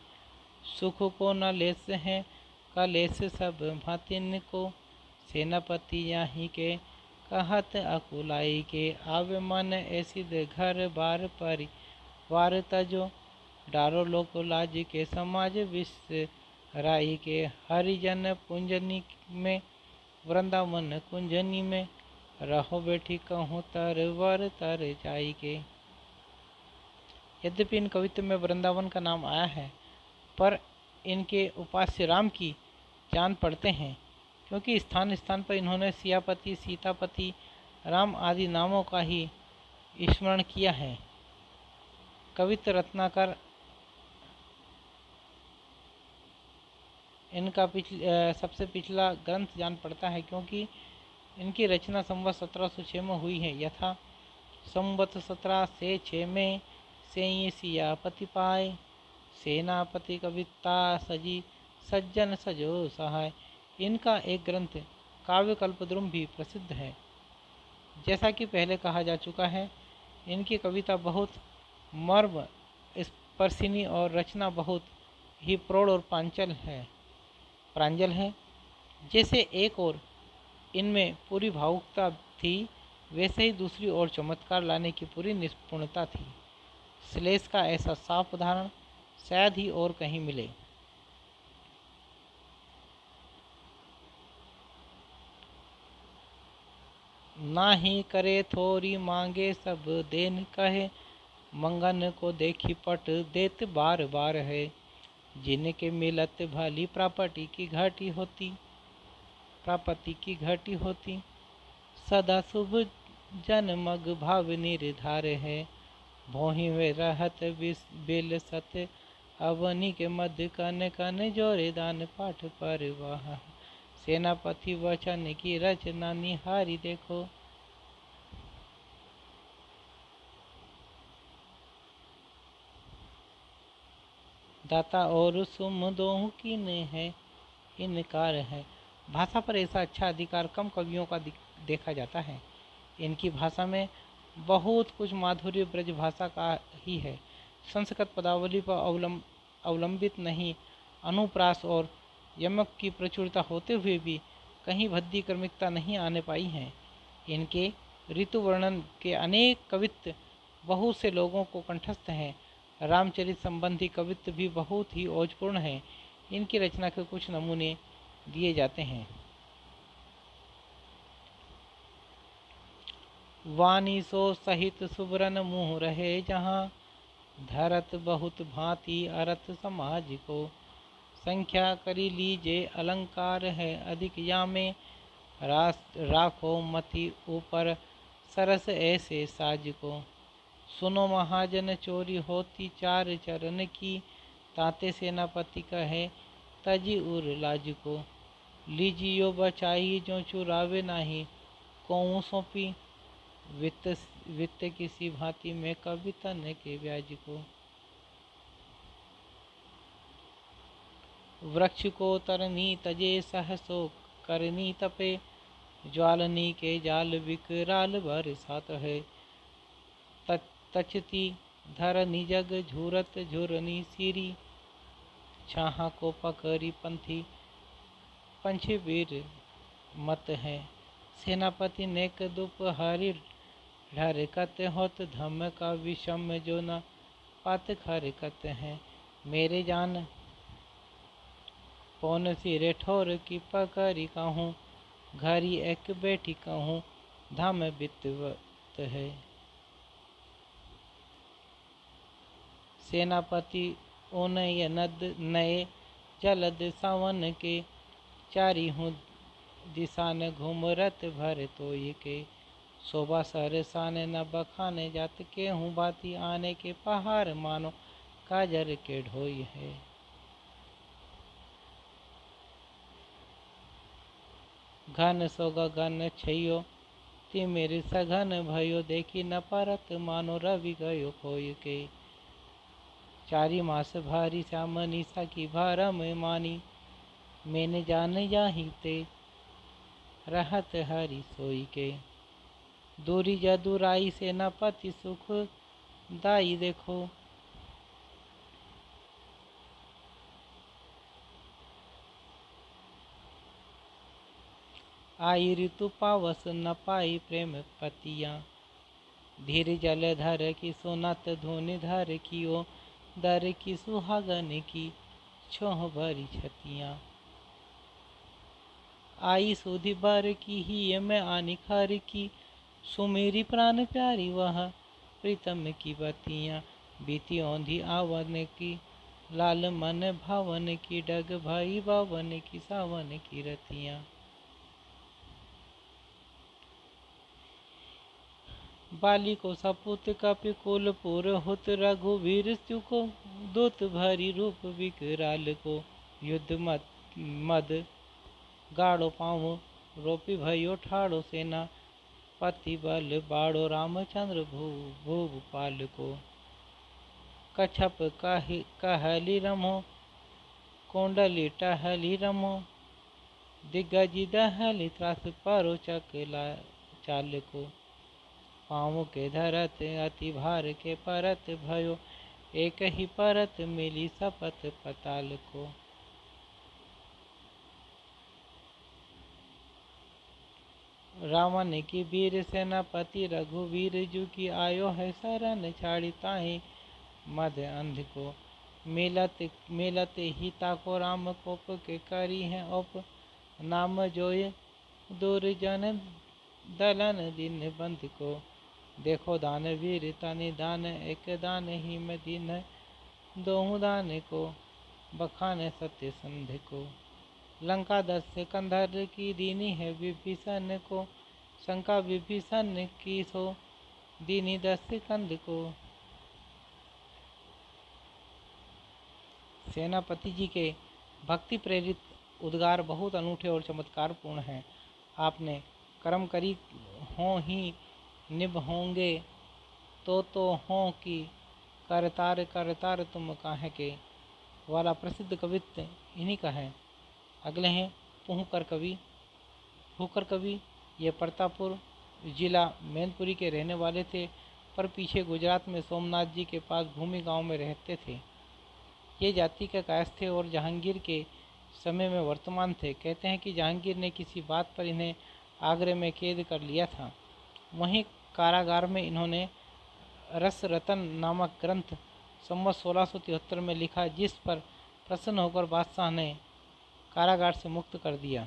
सुख को न लेस है कलेस सब भातिन को, सेनापति यहाँ के कहत अकुलाई के। आवे मन ऐसी घर बार परिवार तजो, डारो लोक लाज के समाज विसराई के। हरिजन पुंजनी में, वृंदावन कुंजनी में, रहो बैठी कहूँ तर वर तर जाई के। यद्यपि इन कवित्व में वृंदावन का नाम आया है, पर इनके उपास्य राम की जान पड़ते हैं, क्योंकि स्थान स्थान पर इन्होंने सियापति, सीतापति, राम आदि नामों का ही स्मरण किया है। कवित्त रत्नाकर इनका सबसे पिछला ग्रंथ जान पड़ता है, क्योंकि इनकी रचना संवत 1706 में हुई है। यथा संवत 1706 में से सियापति पाए, सेनापति कविता सजी सज्जन सजो सहाय। इनका एक ग्रंथ काव्य कल्पद्रुम भी प्रसिद्ध है। जैसा कि पहले कहा जा चुका है, इनकी कविता बहुत मर्म स्पर्शिनी और रचना बहुत ही प्रौढ़ और प्रांजल है। जैसे एक और इनमें पूरी भावुकता थी, वैसे ही दूसरी ओर चमत्कार लाने की पूरी निपुणता थी। श्लेष का ऐसा साफ उदाहरण शायद ही और कहीं मिले। ना ही करे थोरी मांगे सब देन कहे, मंगन को देखी पट देत बार बार है। जिनके मिलत भली प्रापति की घटी होती, सदा शुभ जनमग भाव निर्धार है। भोहि में रहत बिल सत, अवनी के मध्य कन कन जोरे दान पाठ परवाह। सेनापति वचन की रचना निहारी देखो, दाता और सुम दोहु कीन है इनकार है। भाषा पर ऐसा अच्छा अधिकार कम कवियों का देखा जाता है। इनकी भाषा में बहुत कुछ माधुर्य ब्रज भाषा का ही है। संस्कृत पदावली पर अवलंबित नहीं, अनुप्रास और यमक की प्रचुरता होते हुए भी कहीं भद्दी क्रमिकता नहीं आने पाई है। इनके ऋतु वर्णन के अनेक कवित्त बहुत से लोगों को कंठस्थ हैं। रामचरित संबंधी कवित्त भी बहुत ही ओजपूर्ण है। इनकी रचना के कुछ नमूने दिए जाते हैं। वाणी सो सहित सुबरन मुँह रहे जहाँ, धरत बहुत भांति अरत समाज को। संख्या करी लीजे अलंकार है अधिक या में, राखो मति ऊपर सरस ऐसे साज को। सुनो महाजन चोरी होती चार चरण की, ताते सेनापति कहे तजी उर लाज को। लीजियो बचाई जो चुरावे नाही, कौं सौंपी वित्त किसी भांति में कवितन के ब्याज को। वृक्ष को तरनी तजे सहसो करनी तपे, ज्वालनी के जाल विकराल बरसात है। तचती धरनी जग झूरत झुरनी सीरी, छाहा को पकड़ी पंथी पंछी वीर मत है। सेनापति नेक दुपहरी ढरकत होत, धम का विषम जो न पात खरकत है। मेरे जान पौन सिरे ठोर की पकड़ी कहूँ, घरी एक बैठी कहूँ, धाम बितवत है। सेनापति ओनय नद नए, जलद सावन के, चारी हूँ दिशा न घूमरत भर तोय के। शोभा सरसान न बखाने जात के हूँ, बाती आने के पहाड़ मानो काजर के ढोई है। घन सो गगन छैयो, तिमिर सघन भयो, देखी न परत मानो रवि गयो खोय के। चारी मास भारी श्याम निशा की भारम मानी, मैंने जान जाही ते रहत हरि सोई के। दूरी जदुराई सेनापति सुख दाई देखो, आई ऋतु पावस न पाई प्रेम पतिया। धीर जल धर की सोनत धुनि धर कियो, दर की सुहागन की छोह भरी छतियाँ। आई सुधि बर की ही मैं आनी खर की, सुमेरी प्राण प्यारी वह प्रीतम की बतियाँ। बीती औंधी आवन की लाल मन भावन की, डग भाई बावन की सावन की रतियाँ। बाली को सपूत कपिकुल पुर हुत, रघुवीर को दूत भरी रूप विकराल को। युद्ध मद गाड़ो पाँव रोपी भयो ठाड़ो सेना, पति बल बाड़ो रामचंद्र भूपाल को। कछप कहली रमो, कोंडली टहली रमो, दिग्गज दहली त्रास परो चकला चाल को। पाँव के धरत अति भार के परत भयो, एक ही परत मिली सपत पताल को। रावण की वीर सेनापति रघुवीर जू की, आयो है शरण छाड़ी ताहि मद अंध को। मिलत ही ताको राम कोप के, करी है उप नाम जोय दुर्जन दलन दिन बंध को। देखो दान वीर तनि दान, एक दान ही में दीन, दोहु दान को बखान सत्य संध को। लंका 10 सिकंदर की दीनी है विभीषण को, शंका विभीषण की सो दीनी 10 सिकंद को। सेनापति जी के भक्ति प्रेरित उद्गार बहुत अनूठे और चमत्कारपूर्ण हैं। आपने कर्म करी हों ही निभ होंगे, तो हों कि करतार करतार तुम काहे के, वाला प्रसिद्ध कवित्व इन्हीं का है। अगले हैं पुहकर कवि। पुहकर कवि ये प्रतापपुर जिला मैनपुरी के रहने वाले थे, पर पीछे गुजरात में सोमनाथ जी के पास भूमि गांव में रहते थे। ये जाति के कायस्थ थे और जहांगीर के समय में वर्तमान थे। कहते हैं कि जहांगीर ने किसी बात पर इन्हें आगरे में कैद कर लिया था। वहीं कारागार में इन्होंने रस रतन नामक ग्रंथ संवत 1673 में लिखा, जिस पर प्रसन्न होकर बादशाह ने कारागार से मुक्त कर दिया।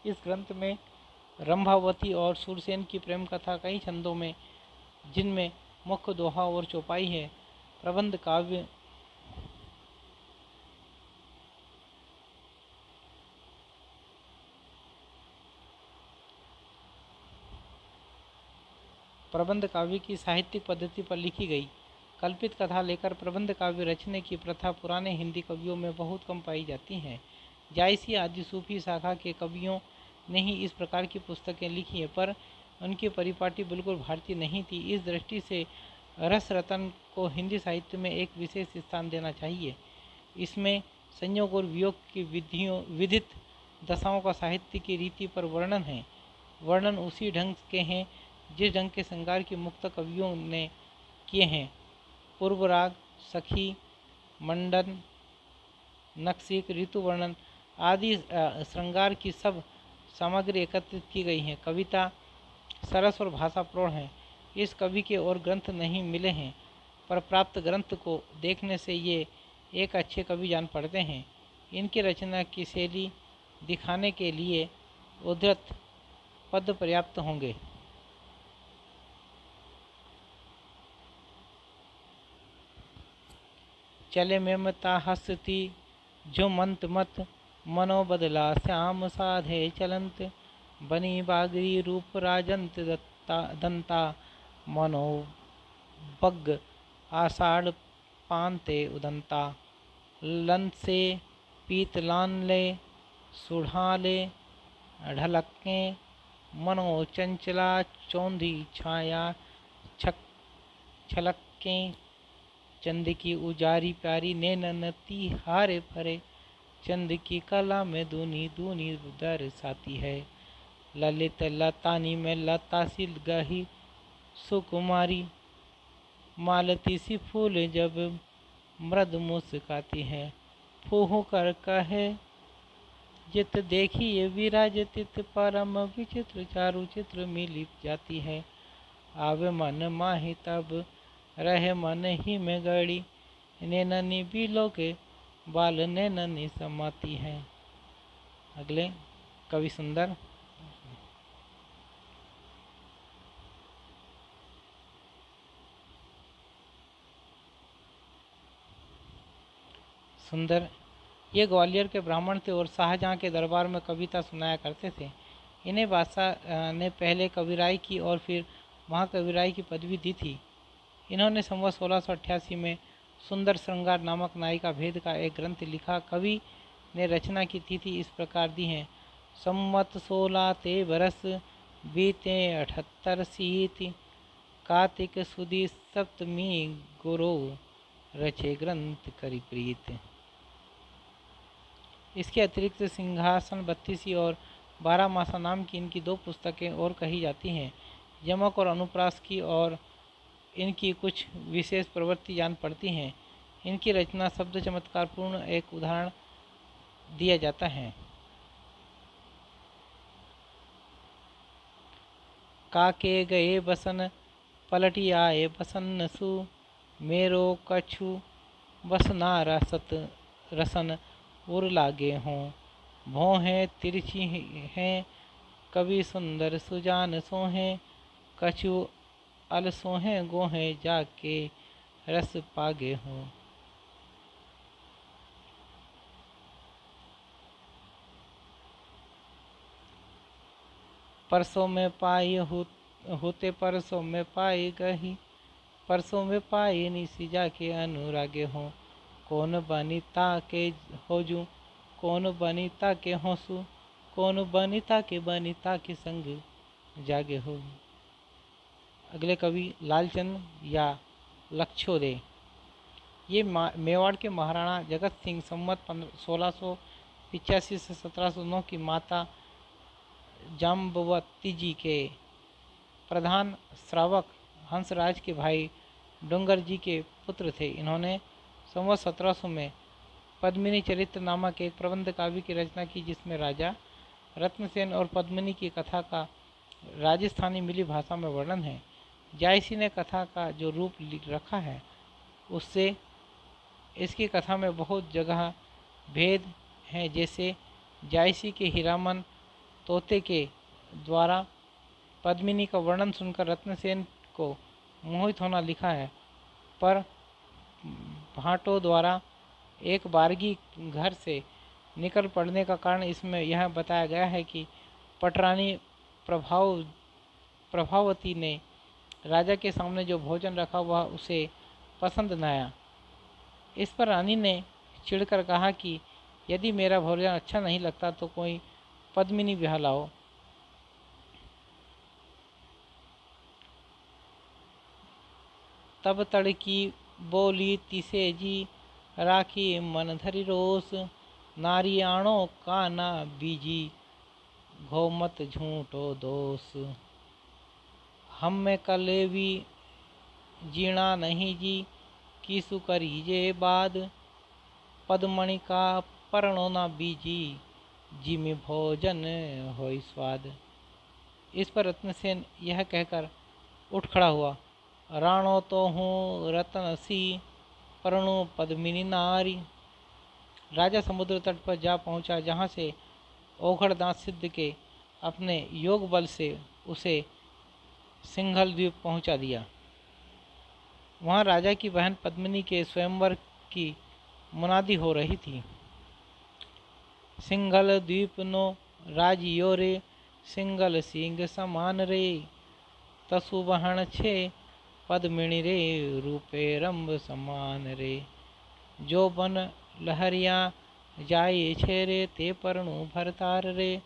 इस ग्रंथ में रंभावती और सूरसेन की प्रेम कथा कई छंदों में, जिनमें मुख्य दोहा और चौपाई है। प्रबंध काव्य प्रबंध काव्य की साहित्यिक पद्धति पर लिखी गई। कल्पित कथा लेकर प्रबंध काव्य रचने की प्रथा पुराने हिंदी कवियों में बहुत कम पाई जाती है। जायसी आदि सूफी शाखा के कवियों ने ही इस प्रकार की पुस्तकें लिखी है, पर उनकी परिपाटी बिल्कुल भारतीय नहीं थी। इस दृष्टि से रस रतन को हिंदी साहित्य में एक विशेष स्थान देना चाहिए। इसमें संयोग और वियोग की विधित दशाओं का साहित्य की रीति पर वर्णन है। वर्णन उसी ढंग के हैं जिस ढंग के श्रृंगार की मुक्त कवियों ने किए हैं। पूर्वराग, सखी, मंडन, नक्सिक, ऋतु वर्णन आदि श्रृंगार की सब सामग्री एकत्रित की गई है। कविता सरस और भाषा प्रौढ़ है। इस कवि के और ग्रंथ नहीं मिले हैं, पर प्राप्त ग्रंथ को देखने से ये एक अच्छे कवि जान पड़ते हैं। इनकी रचना की शैली दिखाने के लिए उद्धृत पद पर्याप्त होंगे। चले में मता हस्ती जो मंत मत मनो बदला श्याम साधे चलंत बनी बागरी रूप राजंत दंता मनो बग आषाढ़ पानते उदंता लन से पीतलान ले सुढ़ाले ढलके मनो चंचला चौंधी छाया छक छलके चंद की उजारी प्यारी नैनती हारे भरे चंद की कला में दूनी दूनी दरसाती है। ललित लतानी में लता सी गही सुकुमारी मालती सी फूल जब मृद मुस्काती है। फूहू कर कहे जित देखिए विराजतित परम विचित्र चारु चित्र मिली जाती है। आवे मन माही तब रहे मन ही में गड़ी नैननी बिलो के बाल नैननी समाती है। अगले कवि सुंदर। सुंदर ये ग्वालियर के ब्राह्मण थे और शाहजहाँ के दरबार में कविता सुनाया करते थे। इन्हें बादशाह ने पहले कविराई की और फिर महाकविराई की पदवी दी थी। इन्होंने संवत 1688 में सुंदर श्रृंगार नामक नायिका भेद का एक ग्रंथ लिखा। कवि ने रचना की तिथि इस प्रकार दी है। संवत 16 ते बरस बीते 78 सीत कार्तिक सुदी सप्तमी गुरु रचे ग्रंथ करी प्रीत। इसके अतिरिक्त सिंहासन 32 और 12 मासा नाम की इनकी 2 पुस्तकें और कही जाती हैं। यमक और अनुप्रास की और इनकी कुछ विशेष प्रवृत्ति जान पड़ती हैं। इनकी रचना शब्द चमत्कारपूर्ण एक उदाहरण दिया जाता है। काके गए बसन पलटी आए बसन सु मेरो कछु बसना रसत रसन उर लागे हों भौहें तिरछी हैं कवि सुंदर सुजान सोहें कछु अल सोहें गोहें जाके रस पागे हों। परसों में पाई होते परसों में पाई गही परसों में पाई निसी जाके अनुरागे हों कौन बनिता के होजू कौन बनिता के होसू कौन बनिता के संग जागे हो। अगले कवि लालचंद या लक्षोदय। ये मेवाड़ के महाराणा जगत सिंह संवत 1685 से 1709 की माता जाम्बवती जी के प्रधान श्रावक हंसराज के भाई डोंगर जी के पुत्र थे। इन्होंने संवत 1700 में पद्मिनी चरित्र नामक एक प्रबंध काव्य की रचना की जिसमें राजा रत्नसेन और पद्मिनी की कथा का राजस्थानी मिली भाषा में वर्णन है। जायसी ने कथा का जो रूप रखा है उससे इसकी कथा में बहुत जगह भेद हैं। जैसे जायसी के हीरामन तोते के द्वारा पद्मिनी का वर्णन सुनकर रत्नसेन को मोहित होना लिखा है, पर भाटों द्वारा एक बारगी घर से निकल पड़ने का कारण इसमें यह बताया गया है कि पटरानी प्रभावती ने राजा के सामने जो भोजन रखा वह उसे पसंद न आया। इस पर रानी ने चिढ़कर कहा कि यदि मेरा भोजन अच्छा नहीं लगता तो कोई पद्मिनी ब्याह लाओ। तब तड़की बोली तिसे जी राखी मन धरी रोस नारी आणो का ना बीजी घो मत झूठो दोष हम में कलेवी जीणा नहीं जी किसु करीजे बाद पद्मणि का पर्णो ना बीजी जिमि भोजन होई स्वाद। इस पर रत्नसेन यह कहकर उठ खड़ा हुआ, राणो तो हूँ रतन सी पर्णु पद्मिनी नारी राजा समुद्र तट पर जा पहुंचा, जहां से औघड़दास सिद्ध के अपने योग बल से उसे सिंघल द्वीप पहुंचा दिया। वहां राजा की बहन पद्मिनी के स्वयंवर की मुनादी हो रही थी। सिंघल द्वीप नो राजियो रे, सिंघल सिंह समान रे, तसु बहन छे पद्मिनी रे, रूपे रंभ समान रे। जो बन लहरिया जाए छे रे, ते परनु भरतार रे,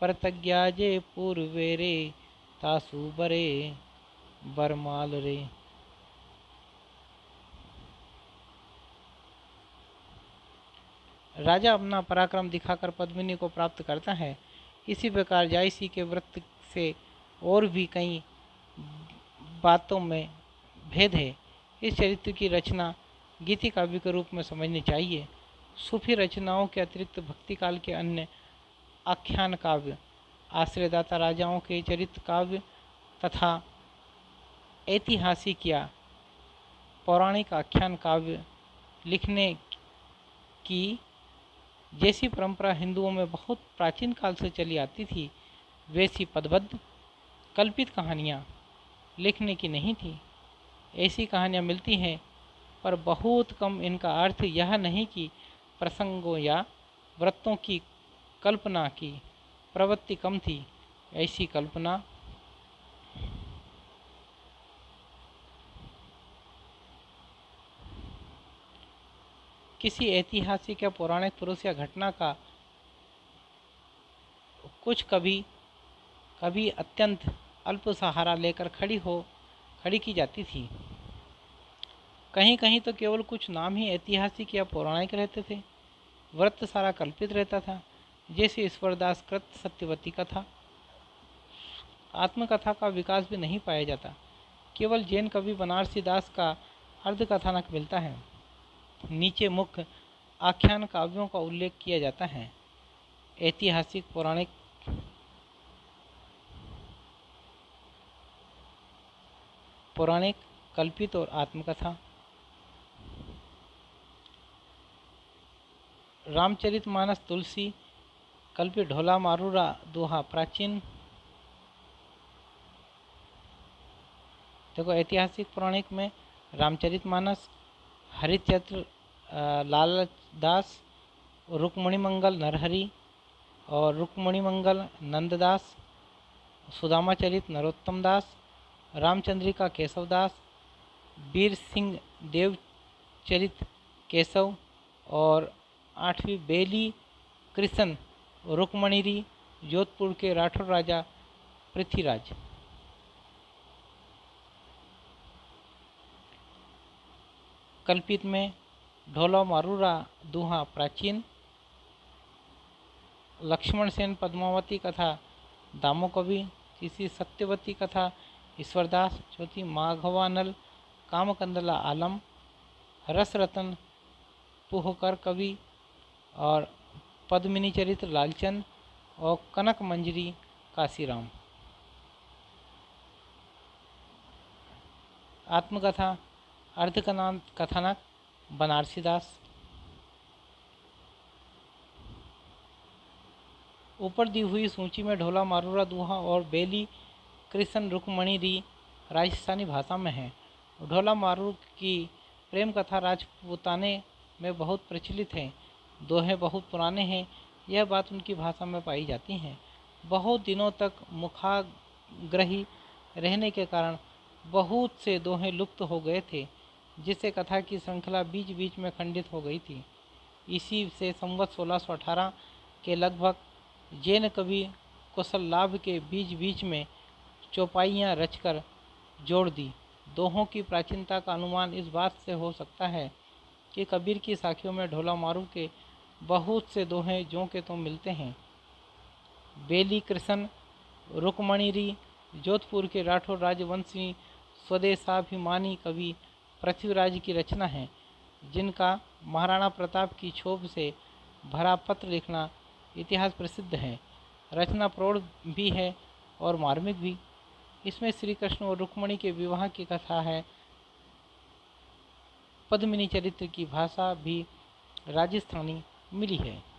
परतज्ञा जे पूर्वे रे, तासु बरे बरमाल रे। राजा अपना पराक्रम दिखाकर पद्मिनी को प्राप्त करता है। इसी प्रकार जायसी के व्रत से और भी कई बातों में भेद है। इस चरित्र की रचना गीति काव्य के रूप में समझनी चाहिए। सूफी रचनाओं के अतिरिक्त भक्ति काल के अन्य आख्यान काव्य, आश्रयदाता राजाओं के चरित्र काव्य तथा ऐतिहासिक या पौराणिक आख्यान काव्य लिखने की जैसी परंपरा हिंदुओं में बहुत प्राचीन काल से चली आती थी, वैसी पदबद्ध कल्पित कहानियाँ लिखने की नहीं थी। ऐसी कहानियाँ मिलती हैं, पर बहुत कम। इनका अर्थ यह नहीं कि प्रसंगों या व्रतों की कल्पना की प्रवृत्ति कम थी। ऐसी कल्पना किसी ऐतिहासिक या पौराणिक पुरुष या घटना का कुछ कभी कभी अत्यंत अल्प सहारा लेकर खड़ी की जाती थी। कहीं कहीं तो केवल कुछ नाम ही ऐतिहासिक या पौराणिक रहते थे। व्रत सारा कल्पित रहता था, जैसे ईश्वरदास कृत सत्यवती कथा। आत्मकथा का विकास भी नहीं पाया जाता। केवल जैन कवि बनारसी दास का अर्ध कथानक मिलता है। नीचे मुख्य आख्यान काव्यों का उल्लेख किया जाता है। ऐतिहासिक, पौराणिक, कल्पित और आत्मकथा। रामचरितमानस तुलसी कल्पित, ढोला मारूरा दोहा प्राचीन। देखो, ऐतिहासिक पौराणिक में रामचरितमानस, हरिश्चंद्र लालदास, रुक्मणी मंगल नरहरि और रुक्मणी मंगल नंददास, सुदामा चरित नरोत्तम दास, रामचंद्रिका केशवदास, वीर सिंह देवचरित केशव और 8वीं बेली कृष्ण रुक्मणीरी, जोधपुर के राठौर राजा पृथ्वीराज। कल्पित में ढोला मारूरा दोहा प्राचीन, लक्ष्मण सेन पद्मावती कथा दामोकवि, तीसरी सत्यवती कथा ईश्वरदास, चौथी माघवानल कामकंदला आलम, रसरतन पुहकर कवि और पद्मिनी चरित्र लालचंद और कनक मंजरी काशीराम। आत्मकथा अर्ध कथानक बनारसी दास। ऊपर दी हुई सूची में ढोला मारूरा दोहा और बेली कृष्ण रुक्मणी री राजस्थानी भाषा में है। ढोला मारू की प्रेम कथा राजपूताने में बहुत प्रचलित है। दोहे बहुत पुराने हैं, यह बात उनकी भाषा में पाई जाती है। बहुत दिनों तक मुखाग्रही रहने के कारण बहुत से दोहे लुप्त हो गए थे, जिससे कथा की श्रृंखला बीच बीच में खंडित हो गई थी। इसी से संवत 1618 के लगभग जैन कवि कौशल लाभ के बीच बीच में चौपाइयाँ रचकर जोड़ दी। दोहों की प्राचीनता का अनुमान इस बात से हो सकता है कि कबीर की साखियों में ढोला मारू के बहुत से दोहे ज्यों के त्यों मिलते हैं। बेली कृष्ण रुक्मणीरी जोधपुर के राठौर राजवंशी स्वदेशाभिमानी कवि पृथ्वीराज की रचना है, जिनका महाराणा प्रताप की क्षोभ से भरा पत्र लिखना इतिहास प्रसिद्ध है। रचना प्रौढ़ भी है और मार्मिक भी। इसमें श्री कृष्ण और रुक्मणी के विवाह की कथा है। पद्मिनी चरित्र की भाषा भी राजस्थानी मिली है।